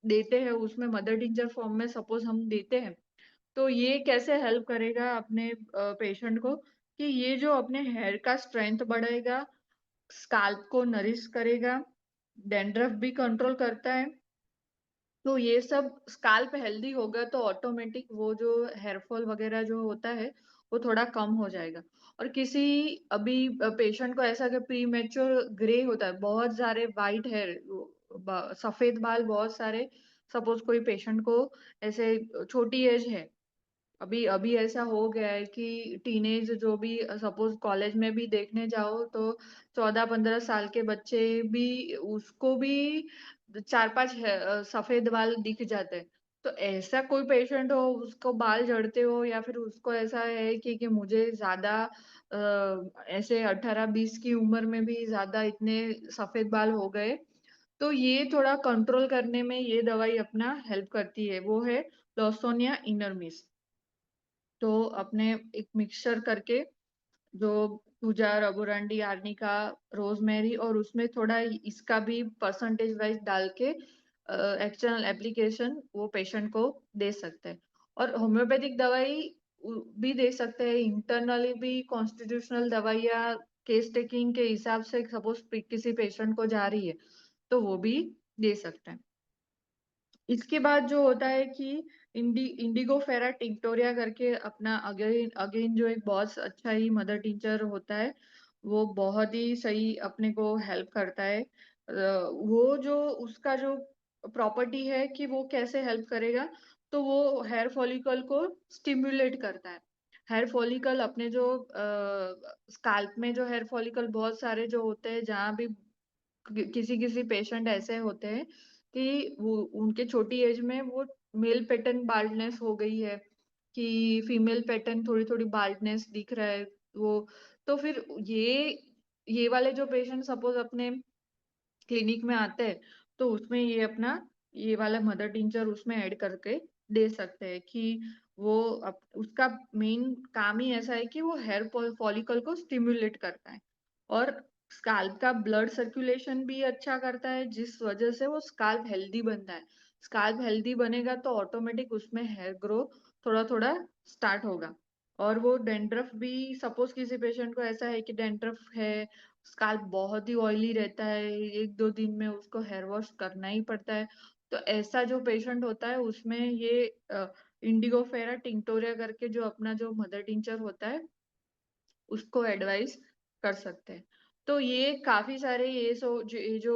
देते हैं उसमें मदर टिंचर फॉर्म में सपोज हम देते हैं तो ये कैसे हेल्प करेगा अपने पेशेंट को, कि ये जो अपने हेयर का स्ट्रेंथ बढ़ाएगा, स्काल्प को नरिश करेगा, डैंड्रफ भी कंट्रोल करता है। तो ये सब स्काल्प हेल्दी होगा तो ऑटोमेटिक वो जो हेयर फॉल वगैरह जो होता है वो थोड़ा कम हो जाएगा। और किसी अभी पेशेंट को ऐसा कि प्री मैच्योर ग्रे होता है, बहुत सारे वाइट हेयर, सफेद बाल बहुत सारे, सपोज कोई पेशेंट को ऐसे छोटी एज है, अभी अभी ऐसा हो गया है कि टीनेज जो भी सपोज कॉलेज में भी देखने जाओ तो 14-15 साल के बच्चे भी उसको भी 4-5 सफेद बाल दिख जाते हैं। तो ऐसा कोई पेशेंट हो उसको बाल झड़ते हो या फिर उसको ऐसा है कि मुझे ज्यादा ऐसे 18-20 की उम्र में भी ज्यादा इतने सफेद बाल हो गए, तो ये थोड़ा कंट्रोल करने में ये दवाई अपना हेल्प करती है। वो है लॉसोनिया इनरमिस। तो अपने एक मिक्सचर करके जो पूजा, रघुरांडी, आर्निका, रोजमेरी और उसमें थोड़ा इसका भी परसेंटेज वाइज डाल के एक्सटर्नल एप्लीकेशन वो पेशेंट को दे सकते हैं। और होम्योपैथिक दवाई भी दे सकते हैं, इंटरनली भी कॉन्स्टिट्यूशनल दवाइयाँ केस टेकिंग के हिसाब से सपोज किसी पेशेंट को जा रही है तो वो भी दे सकते हैं। इसके बाद जो होता है कि इंडिगो फेरा टिंक्टोरिया करके अपना अगेन अगेन जो एक बहुत अच्छा ही मदर टीचर होता है, वो बहुत ही सही अपने को हेल्प करता है। वो जो उसका जो प्रॉपर्टी है कि वो कैसे हेल्प करेगा, तो वो हेयर फॉलिकल को स्टिम्युलेट करता है। हेयर फॉलिकल अपने जो स्काल्प में जो हेयर फॉलिकल बहुत सारे जो होते हैं, जहाँ भी किसी किसी पेशेंट ऐसे होते हैं कि वो उनके छोटी एज में वो मेल पैटर्न बाल्डनेस हो गई है, कि फीमेल पैटर्न थोड़ी थोड़ी बाल्डनेस दिख रहा है वो। तो फिर ये वाले जो पेशेंट सपोज अपने क्लिनिक में आते हैं, तो उसमें ये अपना ये वाला मदर टिंचर उसमें ऐड करके दे सकते हैं कि वो उसका मेन काम ही ऐसा है कि वो हेयर फॉलिकल को स्टिम्युलेट करता है और स्काल्प का ब्लड सर्कुलेशन भी अच्छा करता है, जिस वजह से वो स्काल्प हेल्दी बनता है। स्काल्प हेल्दी बनेगा तो ऑटोमेटिक उसमें हेयर ग्रो थोड़ा थोड़ा स्टार्ट होगा। और वो डेंड्रफ भी, सपोज किसी पेशेंट को ऐसा है कि डेंड्रफ है, स्काल्प बहुत ही ऑयली रहता है, एक दो दिन में उसको हेयर वॉश करना ही पड़ता है, तो ऐसा जो पेशेंट होता है उसमें ये इंडिगो फेरा टिंक्टोरिया करके जो अपना जो मदर टिंचर होता है उसको एडवाइस कर सकते हैं। तो ये काफी सारे ये जो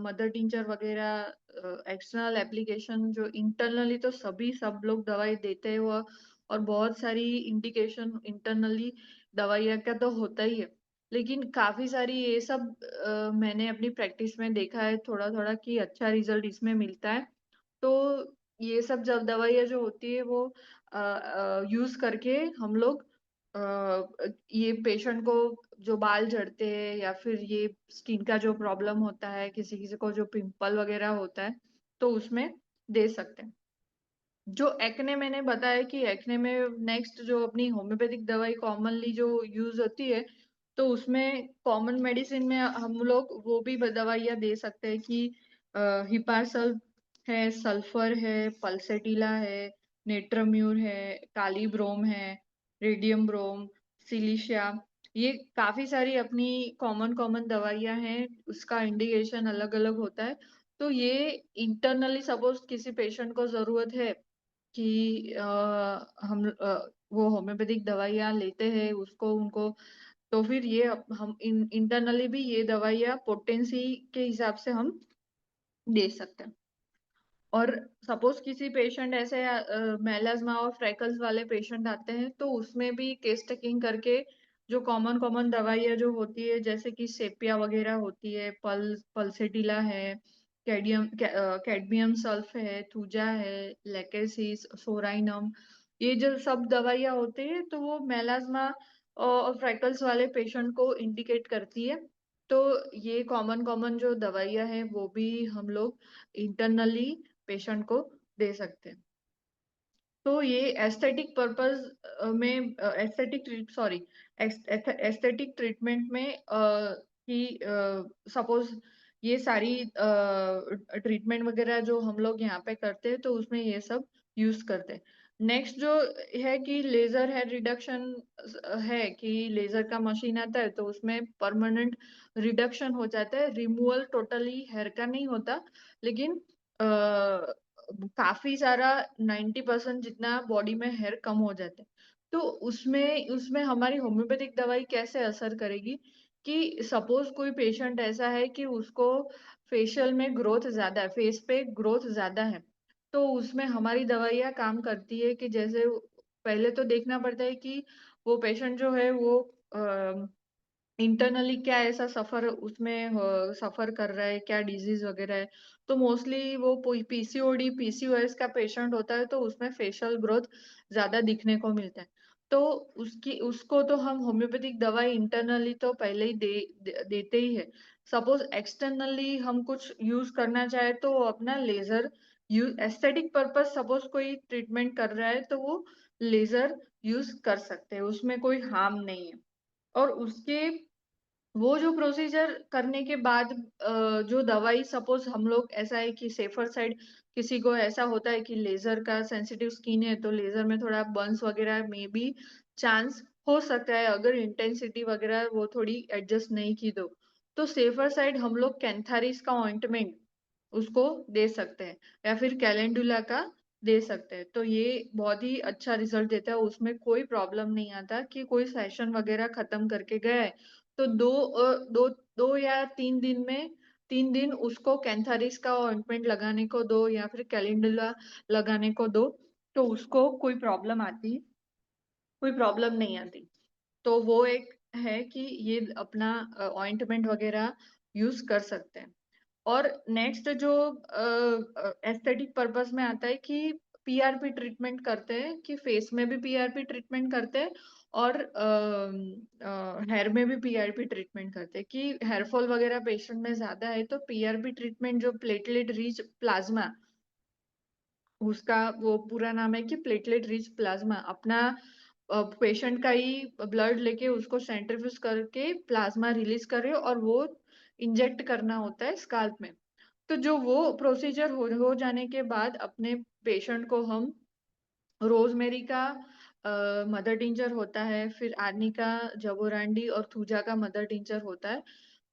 मदर टिंचर वगैरह एक्सटर्नल एप्लीकेशन जो इंटरनली तो सभी सब लोग दवाई देते हैं वो, और बहुत सारी इंडिकेशन इंटरनली दवाइयाँ का तो होता ही है, लेकिन काफी सारी ये सब मैंने अपनी प्रैक्टिस में देखा है थोड़ा थोड़ा कि अच्छा रिजल्ट इसमें मिलता है। तो ये सब जब दवाइयाँ जो होती है वो यूज करके हम लोग ये पेशेंट को जो बाल झड़ते हैं या फिर ये स्किन का जो प्रॉब्लम होता है, किसी किसी को जो पिंपल वगैरह होता है, तो उसमें दे सकते हैं। जो एक्ने मैंने बताया कि एक्ने में नेक्स्ट जो अपनी होम्योपैथिक दवाई कॉमनली जो यूज होती है, तो उसमें कॉमन मेडिसिन में हम लोग वो भी दवाइयाँ दे सकते हैं कि हिपासल्फ है, सल्फर है, पल्सेटिला है, नेट्रम्यूर है, काली ब्रोम है, रेडियम ब्रोम, सिलिशिया, ये काफी सारी अपनी कॉमन कॉमन दवाइयाँ हैं। उसका इंडिकेशन अलग अलग होता है। तो ये इंटरनली सपोज किसी पेशेंट को जरूरत है कि वो होम्योपैथिक दवाइयाँ लेते हैं उसको उनको, तो फिर ये हम इंटरनली भी ये दवाइयाँ पोटेंसी के हिसाब से हम दे सकते हैं। और सपोज किसी पेशेंट ऐसे मेलाज्मा और फ्रैकल्स वाले पेशेंट आते हैं, तो उसमें भी केस टेकिंग करके जो कॉमन कॉमन दवाइयाँ जो होती है जैसे कि सेपिया वगैरह होती है, पल्सेटिला है, कैडमियम सल्फ है, थूजा है, लेकेसिस, सोराइनम, ये जो सब दवाइयाँ होती है तो वो मेलाज्मा और फ्रैकल्स वाले पेशेंट को इंडिकेट करती है। तो ये कॉमन कॉमन जो दवाइयाँ हैं वो भी हम लोग इंटरनली पेशेंट को दे सकते हैं। तो ये एस्थेटिक पर्पस में एस्थेटिक ट्रीटमेंट में कि सपोज ये सारी ट्रीटमेंट वगैरह जो हम लोग यहाँ पे करते हैं तो उसमें ये सब यूज करते हैं। नेक्स्ट जो है कि लेजर हेड रिडक्शन है, कि लेजर का मशीन आता है तो उसमें परमानेंट रिडक्शन हो जाता है, रिमूवल टोटली हेयर का नहीं होता, लेकिन काफी सारा 90% जितना बॉडी में हेयर कम हो जाता है। तो उसमें उसमें हमारी होम्योपैथिक दवाई कैसे असर करेगी कि सपोज कोई पेशेंट ऐसा है कि उसको फेशियल में ग्रोथ ज्यादा है, फेस पे ग्रोथ ज्यादा है, तो उसमें हमारी दवाइयाँ काम करती है कि जैसे पहले तो देखना पड़ता है कि वो पेशेंट जो है वो इंटरनली क्या ऐसा सफर उसमें सफर कर रहा है, क्या डिजीज वगैरह है। तो मोस्टली वो पीसीओडी पीसीओएस का पेशेंट होता है तो उसमें फेशियल ग्रोथ ज्यादा दिखने को मिलता है। तो उसको तो हम होम्योपैथिक दवाई इंटरनली तो पहले ही देते ही है। सपोज एक्सटर्नली हम कुछ यूज करना चाहे तो वो अपना laser use, aesthetic purpose suppose कोई ट्रीटमेंट कर रहा है तो वो लेजर यूज कर सकते हैं, उसमें कोई हार्म नहीं है। और उसके वो जो प्रोसीजर करने के बाद जो दवाई सपोज हम लोग ऐसा है कि सेफर साइड, किसी को ऐसा होता है कि लेजर का सेंसिटिव स्किन है तो लेजर में थोड़ा बर्न्स वगैरह में भी चांस हो सकता है अगर इंटेंसिटी वगैरह वो थोड़ी एडजस्ट नहीं की तो सेफर साइड हम लोग कैंथारिस का ऑइंटमेंट उसको दे सकते हैं या फिर कैलेंडुला का दे सकते हैं। तो ये बहुत ही अच्छा रिजल्ट देता है, उसमें कोई प्रॉब्लम नहीं आता कि कोई सेशन वगैरह खत्म करके गया है तो दो या 3 दिन में 3 दिन उसको कैंथारिस का ऑइंटमेंट लगाने को दो या फिर कैलेंडुला लगाने को दो, तो उसको कोई प्रॉब्लम आती कोई प्रॉब्लम नहीं आती। तो वो एक है कि ये अपना ऑइंटमेंट वगैरह यूज कर सकते हैं। और नेक्स्ट जो एस्थेटिक पर्पस में आता है कि पीआरपी ट्रीटमेंट करते हैं, कि फेस में भी पीआरपी ट्रीटमेंट करते हैं और हेयर में भी पीआरपी ट्रीटमेंट करते हैं। कि हेयर फॉल वगैरह पेशेंट में ज्यादा है तो पीआरपी ट्रीटमेंट, जो प्लेटलेट रिच प्लाज्मा, उसका वो पूरा नाम है कि प्लेटलेट रिच प्लाज्मा, अपना पेशेंट का ही ब्लड लेके उसको सेंट्रीफ्यूज करके प्लाज्मा रिलीज करे और वो इंजेक्ट करना होता है स्काल्प में। तो जो वो प्रोसीजर हो जाने के बाद अपने पेशेंट को हम रोजमेरी का मदर टिंचर होता है, फिर आर्निका, जबोरांडी और थूजा का मदर टिंचर होता है।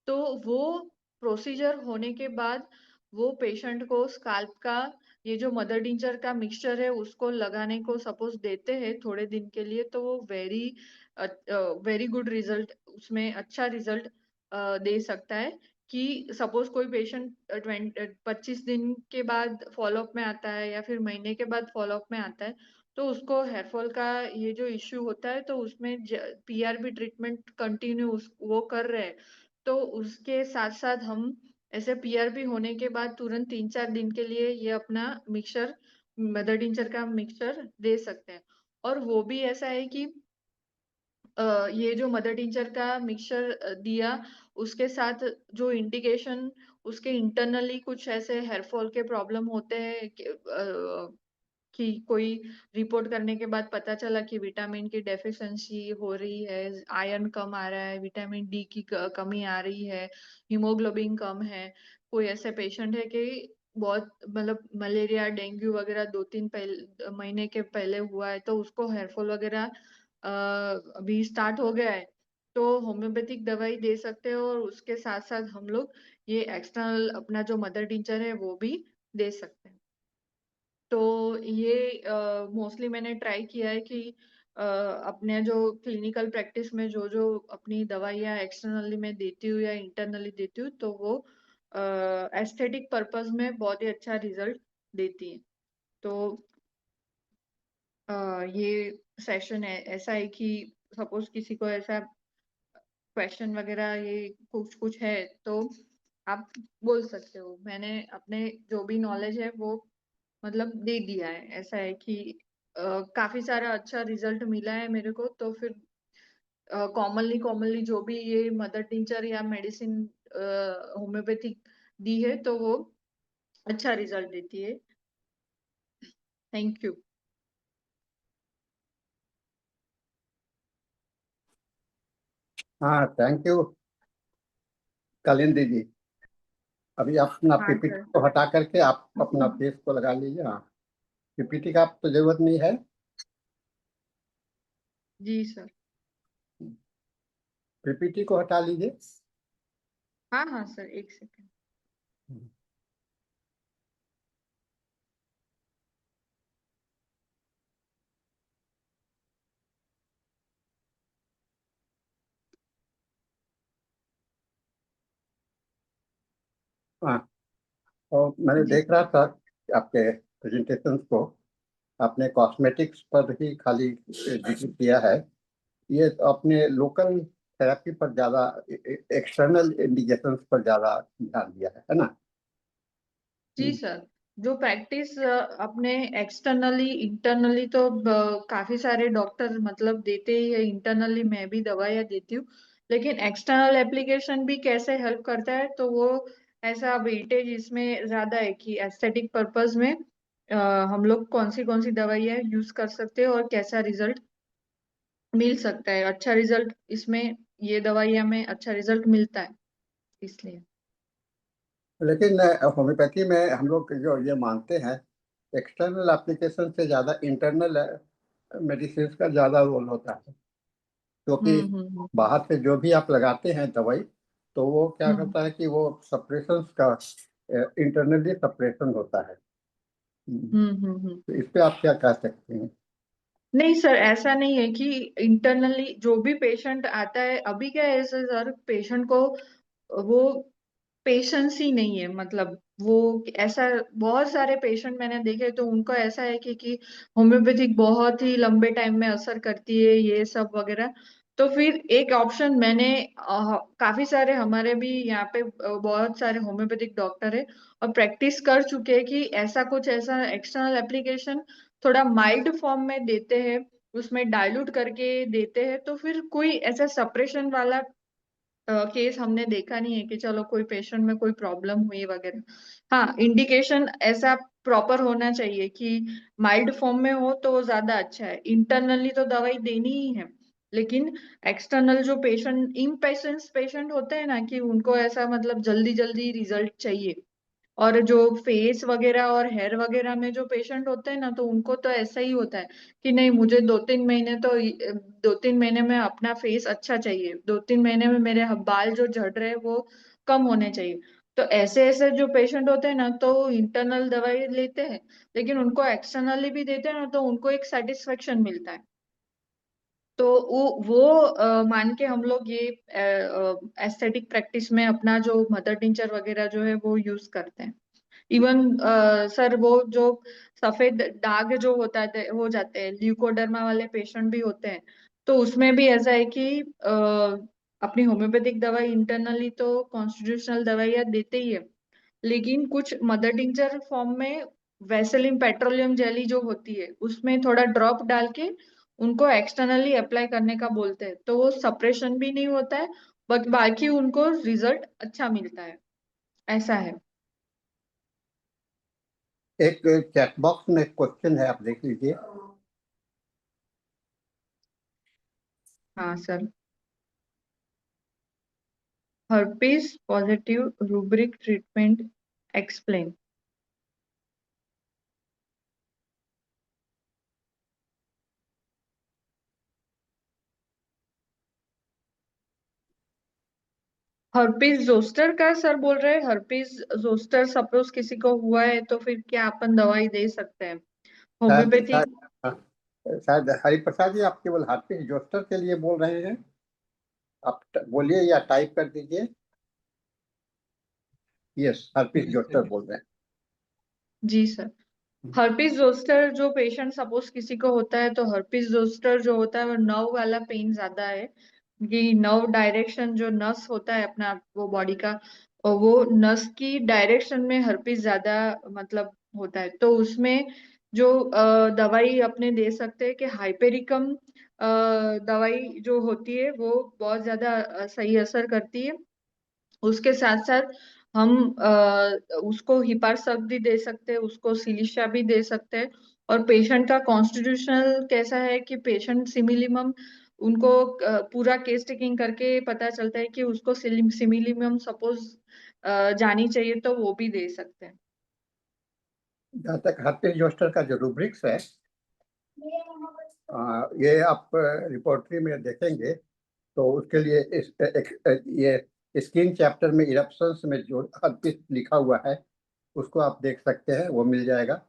तो वो प्रोसीजर होने के बाद वो पेशेंट को स्काल्प का ये जो मदर टिंचर का मिक्सचर है उसको लगाने को सपोज देते हैं थोड़े दिन के लिए, तो वो वेरी गुड रिजल्ट, उसमें अच्छा रिजल्ट दे सकता है। कि सपोज कोई पेशेंट 25 दिन के बाद फॉलोअप में आता है या फिर महीने के बाद फॉलोअप में आता है, तो उसको हेयर फॉल का ये जो इश्यू होता है तो उसमें पीआरपी ट्रीटमेंट कंटिन्यू वो कर रहे हैं। तो उसके साथ साथ हम ऐसे पीआरपी होने के बाद तुरंत 3-4 दिन के लिए ये अपना मिक्सचर, मदर टिंचर का मिक्सचर दे सकते हैं। और वो भी ऐसा है कि ये जो मदर टिंचर का मिक्सचर दिया, उसके साथ जो इंडिकेशन, उसके इंटरनली कुछ ऐसे हेयर फॉल के प्रॉब्लम होते हैं कि कोई रिपोर्ट करने के बाद पता चला कि विटामिन की डेफिशिएंसी हो रही है, आयरन कम आ रहा है, विटामिन डी की कमी आ रही है, हीमोग्लोबिन कम है। कोई ऐसे पेशेंट है कि बहुत मतलब मलेरिया डेंगू वगैरह 2-3 महीने के पहले हुआ है, तो उसको हेयरफॉल वगैरह अभी स्टार्ट हो गया है, तो होम्योपैथिक दवाई दे सकते हैं और उसके साथ साथ हम लोग ये एक्सटर्नल अपना जो मदर टिंचर है वो भी दे सकते हैं। तो ये मोस्टली मैंने ट्राई किया है कि अपने जो क्लिनिकल प्रैक्टिस में जो जो अपनी दवाइयाँ एक्सटर्नली मैं देती हूँ या इंटरनली देती हूँ, तो वो एस्थेटिक पर्पस में बहुत ही अच्छा रिजल्ट देती है। तो ये सेशन है ऐसा है कि सपोज किसी को ऐसा क्वेश्चन वगैरह ये कुछ कुछ है तो आप बोल सकते हो। मैंने अपने जो भी नॉलेज है वो मतलब दे दिया है। ऐसा है कि काफी सारा अच्छा रिजल्ट मिला है मेरे को, तो फिर कॉमनली कॉमनली जो भी ये मदर टिंचर या मेडिसिन होम्योपैथिक दी है तो वो अच्छा रिजल्ट देती है। Thank you. हाँ, थैंक यू कालिंदी जी। अभी आप अपना हाँ पीपीटी सर। को हटा करके आप अपना फेस को लगा लीजिए। हाँ, पीपीटी का आप तो जरूरत नहीं है। जी सर। पीपीटी को हटा लीजिए। हाँ हाँ सर, एक सेकेंड। हाँ, तो मैंने जी। देख रहा था आपके प्रेजेंटेशन को, आपने कॉस्मेटिक्स पर ही खाली जिक्र किया है। ये तो अपने लोकल थेरेपी पर ज्यादा, एक्सटर्नल इंडिकेशंस पर ज्यादा ध्यान दिया है ना? जी सर, जो प्रैक्टिस अपने एक्सटर्नली इंटरनली तो काफी सारे डॉक्टर मतलब देते ही है। इंटरनली मैं भी दवाइयाँ देती हूँ, लेकिन एक्सटर्नल एप्लीकेशन भी कैसे हेल्प करता है तो वो ऐसा वेटेज इसमें ज्यादा है कि एस्थेटिक पर्पस में हम लोग कौन सी दवाइयाँ यूज कर सकते हैं और कैसा रिजल्ट मिल सकता है। अच्छा रिजल्ट इसमें ये दवाइयाँ में अच्छा रिजल्ट मिलता है, इसलिए। लेकिन होम्योपैथी में हम लोग जो ये मानते हैं, एक्सटर्नल एप्लीकेशन से ज्यादा इंटरनल मेडिसिन का ज्यादा रोल होता है। क्योंकि हम्म। बाहर से जो भी आप लगाते हैं दवाई, तो वो क्या हम्म करता है कि वो सप्रेशन का इंटरनली सप्रेशन होता है। हम्म। तो इस पे आप क्या कह सकते हैं? नहीं सर, ऐसा नहीं है कि इंटरनली जो भी पेशेंट आता है, अभी क्या है सर, पेशेंट को वो पेशेंस ही नहीं है। मतलब वो ऐसा बहुत सारे पेशेंट मैंने देखे तो उनको ऐसा है कि होम्योपैथिक बहुत ही लंबे टाइम में असर करती है ये सब वगैरह। तो फिर एक ऑप्शन मैंने काफी सारे हमारे भी यहाँ पे बहुत सारे होम्योपैथिक डॉक्टर है और प्रैक्टिस कर चुके हैं कि ऐसा कुछ ऐसा एक्सटर्नल एप्लीकेशन थोड़ा माइल्ड फॉर्म में देते हैं, उसमें डाइल्यूट करके देते हैं, तो फिर कोई ऐसा सप्रेशन वाला केस हमने देखा नहीं है कि चलो कोई पेशेंट में कोई प्रॉब्लम हुई वगैरह। हाँ, इंडिकेशन ऐसा प्रॉपर होना चाहिए कि माइल्ड फॉर्म में हो तो वो ज्यादा अच्छा है। इंटरनली तो दवाई देनी ही है, लेकिन एक्सटर्नल जो पेशेंट इम्पेशेंस पेशेंट होते हैं ना कि उनको ऐसा मतलब जल्दी जल्दी रिजल्ट चाहिए, और जो फेस वगैरह और हेयर वगैरह में जो पेशेंट होते हैं ना तो उनको तो ऐसा ही होता है कि नहीं, मुझे 2-3 महीने तो 2-3 महीने में अपना फेस अच्छा चाहिए, 2-3 महीने में मेरे बाल जो झड़ रहे हैं वो कम होने चाहिए। तो ऐसे ऐसे जो पेशेंट होते हैं ना तो इंटरनल दवाई लेते हैं, लेकिन उनको एक्सटर्नली भी देते हैं ना तो उनको एक सेटिस्फेक्शन मिलता है। तो वो मान के हम लोग ये एस्थेटिक प्रैक्टिस में अपना जो मदर टिंचर वगैरह जो है वो यूज करते हैं। इवन सर वो जो सफेद दाग जो होता है हो जाते हैं, ल्यूकोडर्मा वाले पेशेंट भी होते हैं, तो उसमें भी ऐसा है कि अपनी होम्योपैथिक दवाई इंटरनली तो कॉन्स्टिट्यूशनल दवाइयाँ देते ही है, लेकिन कुछ मदर टिंचर फॉर्म में वैसेलिन पेट्रोलियम जेली जो होती है उसमें थोड़ा ड्रॉप डाल के उनको एक्सटर्नली अप्लाई करने का बोलते हैं, तो वो सप्रेशन भी नहीं होता है, बट बाकी उनको रिजल्ट अच्छा मिलता है। ऐसा है। एक चैट बॉक्स में क्वेश्चन है, आप देख लीजिए। हाँ sir. herpes positive rubric treatment explain. Herpes zoster का सर बोल रहे हैं? हर्पीज जोस्टर सपोज किसी को हुआ है तो फिर क्या अपन दवाई दे सकते हैं शायद होम्योपैथी? शायद हाँ, शायद हरिप्रसाद जी आप केवल हार्पिक जोस्टर के लिए बोल रहे हैं। आप बोलिए या टाइप कर दीजिए। यस, हार्पिक जोस्टर बोल रहे जी सर। हैं। हर्पीज जोस्टर जो पेशेंट सपोज किसी को होता है तो हर्पीज जोस्टर जो होता है वो नर्व वाला पेन ज्यादा है, कि नर्व डायरेक्शन जो नस होता है अपना वो बॉडी का, और वो नस की डायरेक्शन में हर्पीज ज्यादा मतलब होता है, तो उसमें जो दवाई अपने दे सकते हैं कि हाइपेरिकम दवाई जो होती है वो बहुत ज्यादा सही असर करती है। उसके साथ साथ हम उसको हिपार्सक भी दे सकते हैं, उसको सिलिशा भी दे सकते हैं। और पेशेंट का कॉन्स्टिट्यूशनल कैसा है कि पेशेंट सिमिलिमम उनको पूरा केस टेकिंग करके पता चलता है कि उसको सिमिलिमम सपोज जानी चाहिए तो वो भी दे सकते हैं। जहाँ तक हार्पिक जोस्टर का जो रूब्रिक्स है, ये आप रिपोर्टरी में देखेंगे तो उसके लिए ये स्किन चैप्टर में इरप्शंस में जो हार्पिक लिखा हुआ है उसको आप देख सकते हैं, वो मिल जाएगा।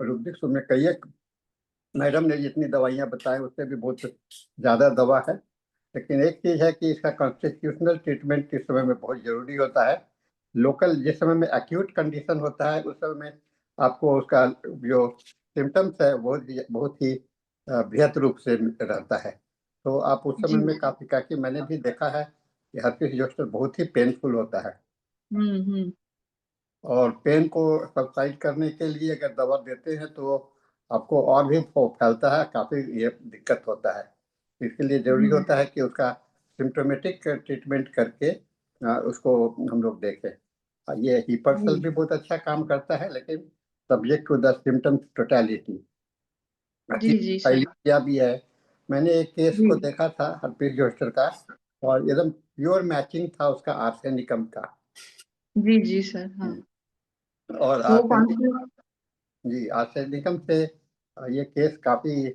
रूब्रिक्स में कई एक मैडम ने जितनी दवाइयाँ बताई उससे भी बहुत ज़्यादा दवा है, लेकिन एक चीज़ है कि इसका कॉन्स्टिट्यूशनल ट्रीटमेंट किस समय में बहुत ज़रूरी होता है। लोकल जिस समय में एक्यूट कंडीशन होता है उस समय में आपको उसका जो सिम्टम्स है बहुत ही बृहत रूप से रहता है। तो आप उस जी। समय में काफ़ी काफ़ी मैंने भी देखा है कि हर्पिस जोस्टर बहुत ही पेनफुल होता है, हम्म। और पेन को सबसाइड करने के लिए अगर दवा देते हैं तो आपको और भी फैलता है, काफ़ी ये दिक्कत होता है। इसके लिए जरूरी हम्म। होता है कि उसका सिम्टोमेटिक ट्रीटमेंट करके उसको हम लोग देखें। ये हिपरसल भी बहुत अच्छा काम करता है, लेकिन subject to the symptoms totality. जी जी सर। फाइलिया भी है। मैंने एक केस जी को देखा था हर्पिस जोस्टर का, और एकदम प्योर मैचिंग था उसका आर्सेनिकम का। जी जी सर। हाँ। और वो कौन आर्सेनिक सी? जी, आर्सेनिक निगम से ये केस काफी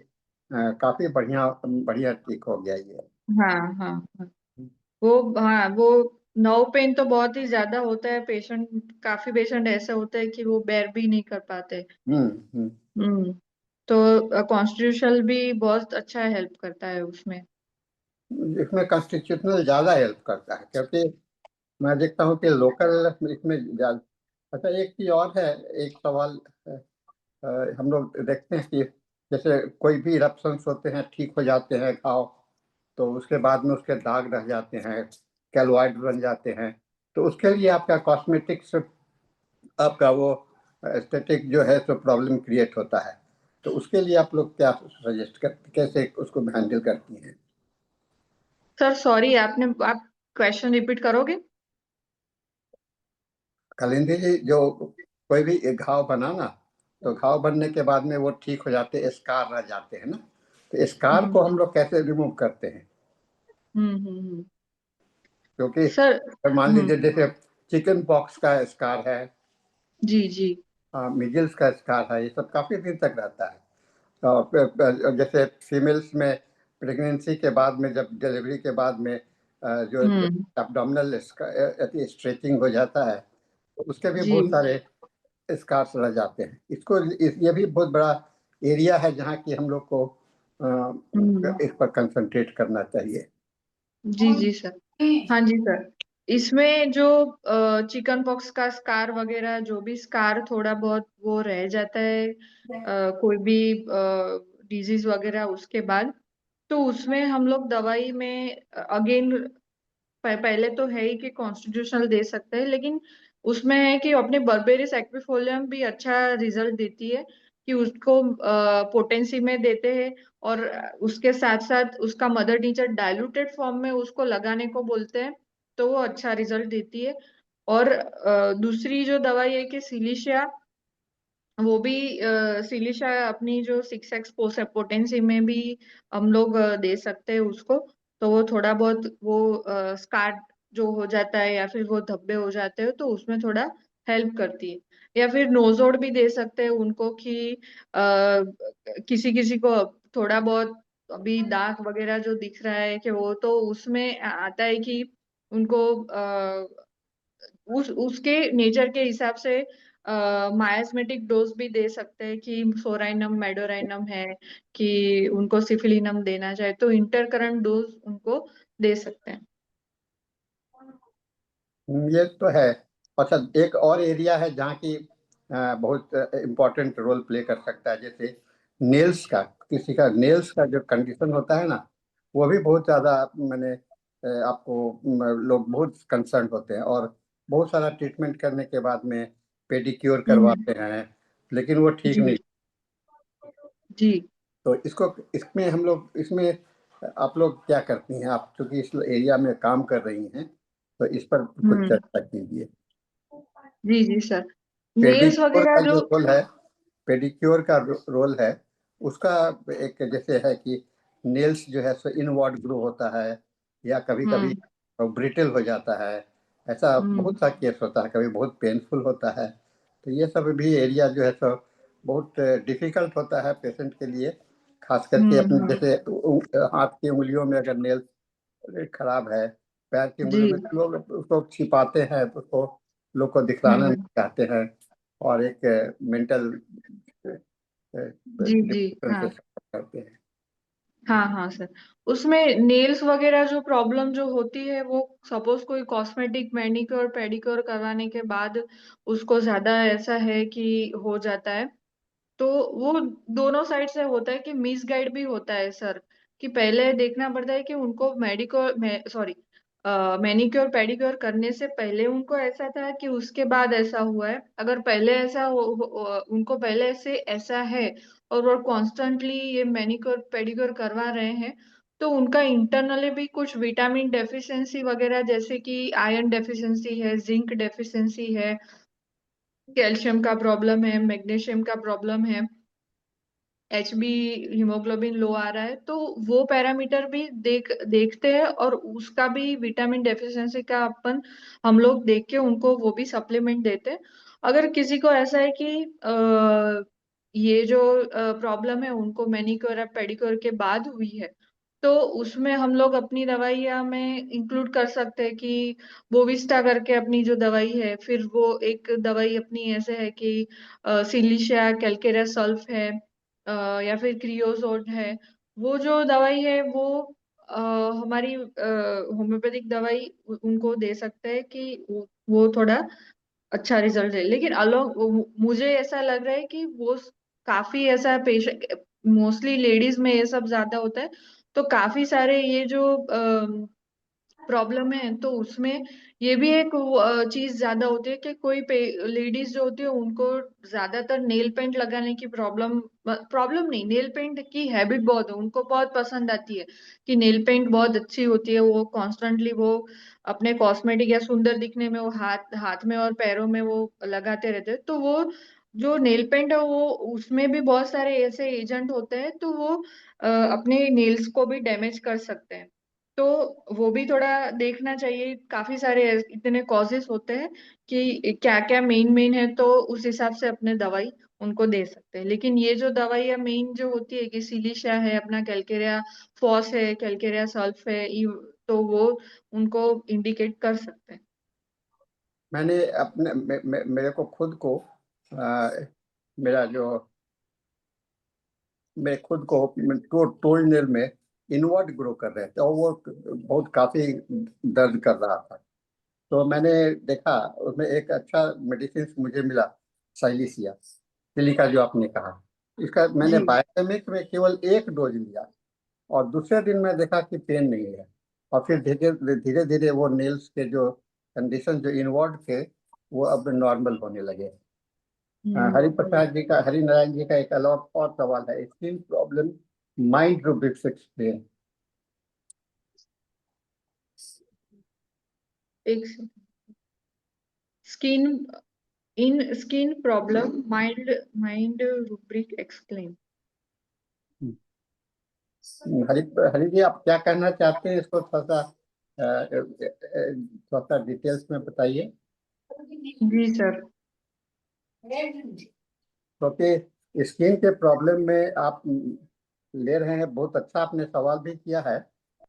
काफी बढ़िया बढ़िया ठीक हो गया ये। हाँ हाँ हाँ। वो नर्व पेन तो बहुत ही ज्यादा होता है, पेशेंट काफी पेशेंट ऐसे होते हैं कि वो बेयर भी नहीं कर पाते। हम्म हम्म। हम्म। तो कॉन्स्टिट्यूशनल भी बहुत अच्छा हेल्प करता है उसमें। इसमें कॉन्स्टिट्यूशनल ज्यादा हेल्प करता है, क्योंकि मैं देखता हूँ कि लोकल इसमें अच्छा, एक चीज और है, एक सवाल। अ, हम लोग देखते हैं कि जैसे कोई भी इरप्शंस होते हैं, ठीक हो जाते हैं घाव, तो उसके बाद में उसके दाग रह जाते हैं, केलॉइड बन जाते हैं। तो उसके लिए आपका कॉस्मेटिक्स, आपका वो एस्थेटिक जो है तो प्रॉब्लम क्रिएट होता है। तो उसके लिए आप लोग क्या सजेस्ट करते, कैसे उसको हैंडल करती हैं? सर सॉरी, आप क्वेश्चन रिपीट करोगे? कलिंदी जी, जो कोई भी एक घाव बना ना, तो घाव बनने के बाद में वो ठीक हो जाते, स्कार रह जाते हैं ना, तो स्कार हम्म को हम लोग कैसे रिमूव करते हैं? हम्म। क्योंकि सर। अगर मान लीजिए जैसे चिकन पॉक्स का स्कार है, जी जी। मिजल्स का स्कार है, ये सब काफी दिन तक रहता है। और जैसे फीमेल्स में प्रेगनेंसी के बाद में, जब डिलीवरी के बाद में जो हम्म। एब्डोमिनल स्ट्रेचिंग हो जाता है, तो उसके भी जी बहुत सारे स्कार्स रह जाते हैं। ये भी बहुत बड़ा एरिया है जहाँ की हम लोग को हम्म। इस पर कंसंट्रेट करना चाहिए। जी जी सर। हाँ जी सर। इसमें जो चिकन पॉक्स का स्कार वगैरह, जो भी स्कार थोड़ा बहुत वो रह जाता है, कोई भी डिजीज वगैरह उसके बाद, तो उसमें हम लोग दवाई में अगेन पहले तो है ही कि कॉन्स्टिट्यूशनल दे सकते हैं, लेकिन उसमें है कि अपने बर्बेरिस एक्विफोलियम भी अच्छा रिजल्ट देती है, कि उसको पोटेंसी में देते हैं, और उसके साथ साथ उसका मदर टीचर डाइल्यूटेड फॉर्म में उसको लगाने को बोलते हैं, तो वो अच्छा रिजल्ट देती है। और दूसरी जो दवाई है कि सिलिशिया, वो भी सिलिशा अपनी जो 6x पोटेंसी में भी हम लोग दे सकते हैं उसको, तो वो थोड़ा बहुत वो स्कार्ड जो हो जाता है या फिर वो धब्बे हो जाते हैं, तो उसमें थोड़ा हेल्प करती है। या फिर नोजोड भी दे सकते हैं उनको, कि किसी किसी को थोड़ा बहुत अभी दाग वगैरह जो दिख रहा है, कि वो तो उसमें आता है कि उनको उस उसके नेचर के हिसाब से मायास्मेटिक डोज भी दे सकते हैं, कि सोराइनम मेडोराइनम है, कि उनको सिफिलिनम देना चाहे तो इंटरकरंट डोज उनको दे सकते हैं। ये तो है। अच्छा, एक और एरिया है जहाँ की बहुत इम्पोर्टेंट रोल प्ले कर सकता है, जैसे नेल्स का। किसी का नेल्स का जो कंडीशन होता है ना, वो भी बहुत ज़्यादा मैंने आपको लोग बहुत कंसर्न होते हैं, और बहुत सारा ट्रीटमेंट करने के बाद में पेडिक्योर हम्म। करवाते हैं, लेकिन वो ठीक जी नहीं। जी। तो इसको, इसमें हम लोग, इसमें आप लोग क्या करती हैं? आप चूंकि इस एरिया में काम कर रही हैं, तो इस पर कुछ हम्म। चर्चा कीजिए। जी जी सर। नेल्स पेडिक्योर वगैरह का जो जो। रोल है, पेडिक्योर का रोल है उसका, एक जैसे है कि नेल्स जो है सो इनवर्ड ग्रो होता है, या कभी कभी हम्म ब्रिटल हो जाता है। ऐसा हम्म बहुत सा केस होता है, कभी बहुत पेनफुल होता है। तो ये सब भी एरिया जो है सो बहुत डिफिकल्ट होता है पेशेंट के लिए, खास करके अपने हम्म। जैसे हाथ की उंगलियों में अगर नेल खराब है, पैर की जी। उंगलियों में, तो लोग उसको छिपाते हैं, तो उसको लोग को दिखलाना नहीं हम्म। चाहते हैं, और एक मेंटल जी जी। डिप्रेशन हाँ से सफर करते हैं। हाँ हाँ सर। उसमें नेल्स वगैरह जो प्रॉब्लम जो होती है, वो सपोज कोई कॉस्मेटिक मैनिक्योर पेडिक्योर करवाने के बाद उसको ज्यादा ऐसा है कि हो जाता है, तो वो दोनों साइड से होता है, कि मिस गाइड भी होता है सर, कि पहले देखना पड़ता है कि उनको मेडिक्योर सॉरी मैनिक्योर पेडिक्योर करने से पहले उनको ऐसा था कि उसके बाद ऐसा हुआ है। अगर पहले ऐसा उनको पहले से ऐसा है, और वो कॉन्स्टेंटली ये मैनिक्योर पेडिक्योर करवा रहे हैं, तो उनका इंटरनली भी कुछ विटामिन डेफिशिएंसी वगैरह, जैसे कि आयरन डेफिशिएंसी है, जिंक डेफिशिएंसी है, कैल्शियम का प्रॉब्लम है, मैग्नीशियम का प्रॉब्लम है, HB हीमोग्लोबिन लो आ रहा है, तो वो पैरामीटर भी देखते हैं, और उसका भी विटामिन डेफिशिएंसी का हम लोग देख के उनको वो भी सप्लीमेंट देते हैं। अगर किसी को ऐसा है कि ये जो प्रॉब्लम है उनको मैनिक्योर या पेडिक्योर के बाद हुई है, तो उसमें हम लोग अपनी दवाइयाँ में इंक्लूड कर सकते हैं, कि बोविस्टा करके अपनी जो दवाई है, फिर वो एक दवाई अपनी ऐसे है कि सिलिशिया कैलकेरिया सल्फ है, या फिर क्रियोसोट है। वो जो दवाई है वो अ, हमारी होम्योपैथिक दवाई उनको दे सकते हैं, कि वो थोड़ा अच्छा रिजल्ट है, लेकिन अलोंग मुझे ऐसा लग रहा है कि वो काफी ऐसा पेशेंट, मोस्टली लेडीज में ये सब ज्यादा होता है, तो काफी सारे ये जो प्रॉब्लम है, तो उसमें ये भी एक चीज ज्यादा होती है कि कोई लेडीज जो होती है उनको ज्यादातर नेल पेंट लगाने की प्रॉब्लम प्रॉब्लम नहीं, नेल पेंट की हैबिट बहुत है, उनको बहुत पसंद आती है कि नेल पेंट बहुत अच्छी होती है, वो कॉन्स्टेंटली वो अपने कॉस्मेटिक या सुंदर दिखने में वो हाथ हाथ में और पैरों में वो लगाते रहते हैं, तो वो जो नेल पेंट है वो उसमें भी बहुत सारे ऐसे एजेंट होते हैं, तो वो अपने नेल्स को भी डैमेज कर सकते हैं, तो वो भी थोड़ा देखना चाहिए। काफी सारे इतने कॉजेस होते हैं कि क्या क्या मेन मेन है, तो उस हिसाब से अपने दवाई उनको दे सकते हैं, लेकिन ये जो दवाइयाँ मेन जो होती है कि सिलिशिया है, अपना कैलकेरिया फॉस है, कैलकेरिया सल्फ है, तो वो उनको इंडिकेट कर सकते हैं। मैंने अपने मेरे को खुद को मेरा जो मैं खुद को टोल नेल में इनवर्ट ग्रो कर रहे थे और वो बहुत काफी दर्द कर रहा था। तो मैंने देखा उसमें एक अच्छा मेडिसिन मुझे मिला, साइलिसिया सिलिका जो आपने कहा। इसका मैंने जी बायोकेमिक में केवल एक डोज लिया और दूसरे दिन मैं देखा कि पेन नहीं है। और फिर धीरे धीरे धीरे वो नेल्स के जो कंडीशन जो इनवर्ट थे वो अब नॉर्मल होने लगे। हरि प्रसाद जी का, हरि नारायण जी का एक अलग और सवाल है, skin problem mind rubrics explain. एक skin in skin problem mild mind rubric explain. Hari Hari ji, आप क्या कहना चाहते हैं, इसको थोड़ा सा डिटेल्स में बताइए। जी सर। क्योंकि स्किन के प्रॉब्लम में आप ले रहे हैं, बहुत अच्छा आपने सवाल भी किया है।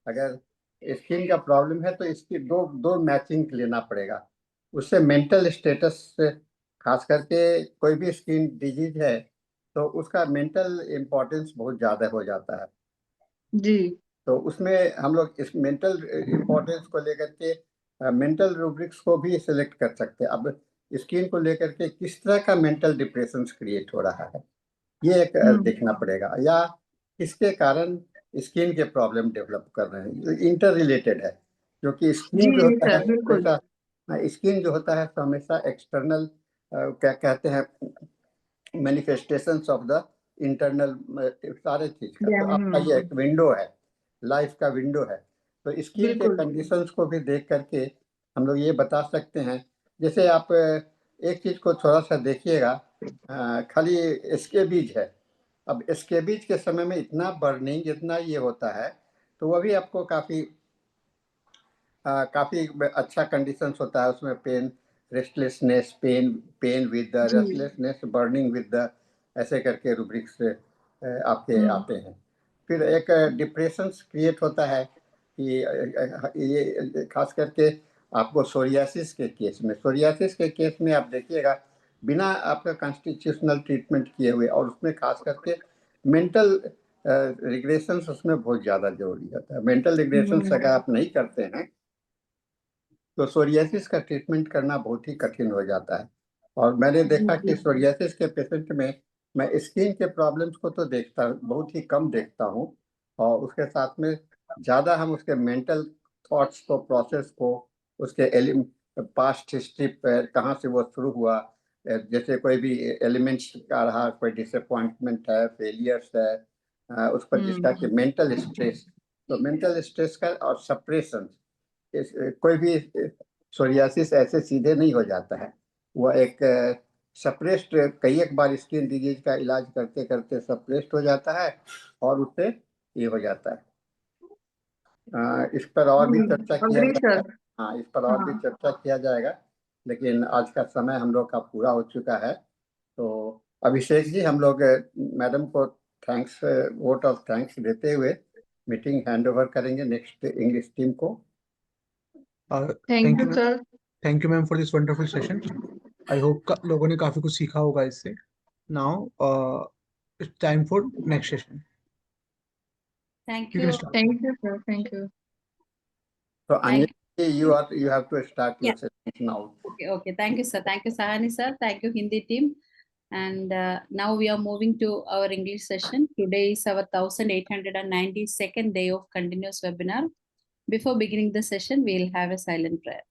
अगर स्किन का प्रॉब्लम है तो इसकी दो दो मैचिंग लेना पड़ेगा। उससे मेंटल स्टेटस से, खास करके कोई भी स्किन डिजीज है तो उसका मेंटल इम्पोर्टेंस बहुत ज़्यादा हो जाता है। जी तो उसमें हम लोग इस मेंटल इम्पोर्टेंस को लेकर के मेंटल रूब्रिक्स को भी सिलेक्ट कर सकते हैं। अब स्किन को लेकर के किस तरह का मेंटल डिप्रेशन क्रिएट हो रहा है, ये एक देखना पड़ेगा, या किसके कारण स्किन के प्रॉब्लम डेवलप कर रहे हैं, इंटर रिलेटेड है। क्योंकि जी स्किन जो जी होता है सर बिल्कुल। हमेशा, स्किन जो होता है तो हमेशा एक्सटर्नल क्या कहते हैं, मैनिफेस्टेशंस ऑफ द इंटरनल सारे चीज का, तो आपका ये एक विंडो है, लाइफ का विंडो है। तो स्किन के बिल्कुल। कंडीशंस को भी देख करके हम लोग ये बता सकते हैं। जैसे आप एक चीज को थोड़ा सा देखिएगा, खाली स्केबीज है। अब स्केबीज के समय में इतना बर्निंग इतना ये होता है, तो वह भी आपको काफी अच्छा कंडीशंस होता है उसमें। Pain, restlessness, pain with the जी रेस्टलेसनेस, बर्निंग विद द, ऐसे करके रूब्रिक्स आपके आते हैं। फिर एक डिप्रेशन क्रिएट होता है कि ये खास करके आपको सोरियासिस के केस में आप देखिएगा, बिना आपका कॉन्स्टिट्यूशनल ट्रीटमेंट किए हुए, और उसमें खास करके मेंटल रिग्रेशंस उसमें बहुत ज़्यादा जरूरी होता है। मेंटल रिग्रेशंस अगर आप नहीं करते हैं तो सोरियासिस का ट्रीटमेंट करना बहुत ही कठिन हो जाता है। और मैंने देखा कि सोरियासिस के पेशेंट में मैं स्किन के प्रॉब्लम्स को तो बहुत ही कम देखता हूँ, और उसके साथ में ज़्यादा हम उसके मेंटल थॉट्स को, प्रोसेस को, उसके पास्ट हिस्ट्री पर कहाँ से वो शुरू हुआ, जैसे कोई भी एलिमेंट्स का रहा, कोई डिसअपॉइंटमेंट है, फेलियर्स है, उस पर जिसका कि मेंटल स्ट्रेस, तो मेंटल स्ट्रेस का और सप्रेशन, कोई भी सोरियासिस ऐसे सीधे नहीं हो जाता है। वह एक सप्रेस्ड, कई एक बार स्किन डिजीज का इलाज करते करते सप्रेस्ड हो जाता है और उससे ये हो जाता है। इस पर और भी चर्चा किया अग्री जाएगा। सर। हाँ, इस पर और भी हाँ चर्चा किया जाएगा, लेकिन आज का समय हम लोग का पूरा हो चुका है। तो अभिषेक जी, हम लोग मैडम को थैंक्स, वोट ऑफ थैंक्स देते हुए मीटिंग हैंड ओवर करेंगे नेक्स्ट इंग्लिश टीम को। Thank you sir. Thank you ma'am for this wonderful session. I hope लोगों ने काफी कुछ सीखा होगा इससे। Now it's time for next session. Thank you can you. Start. Thank you sir. Thank you. तो Thank You have to start your Yeah. session now. Okay. Thank you, sir. Thank you, Sahani sir. Thank you, Hindi team. And now we are moving to our English session. Today is our 1892nd day of continuous webinar. Before beginning the session, we'll have a silent prayer.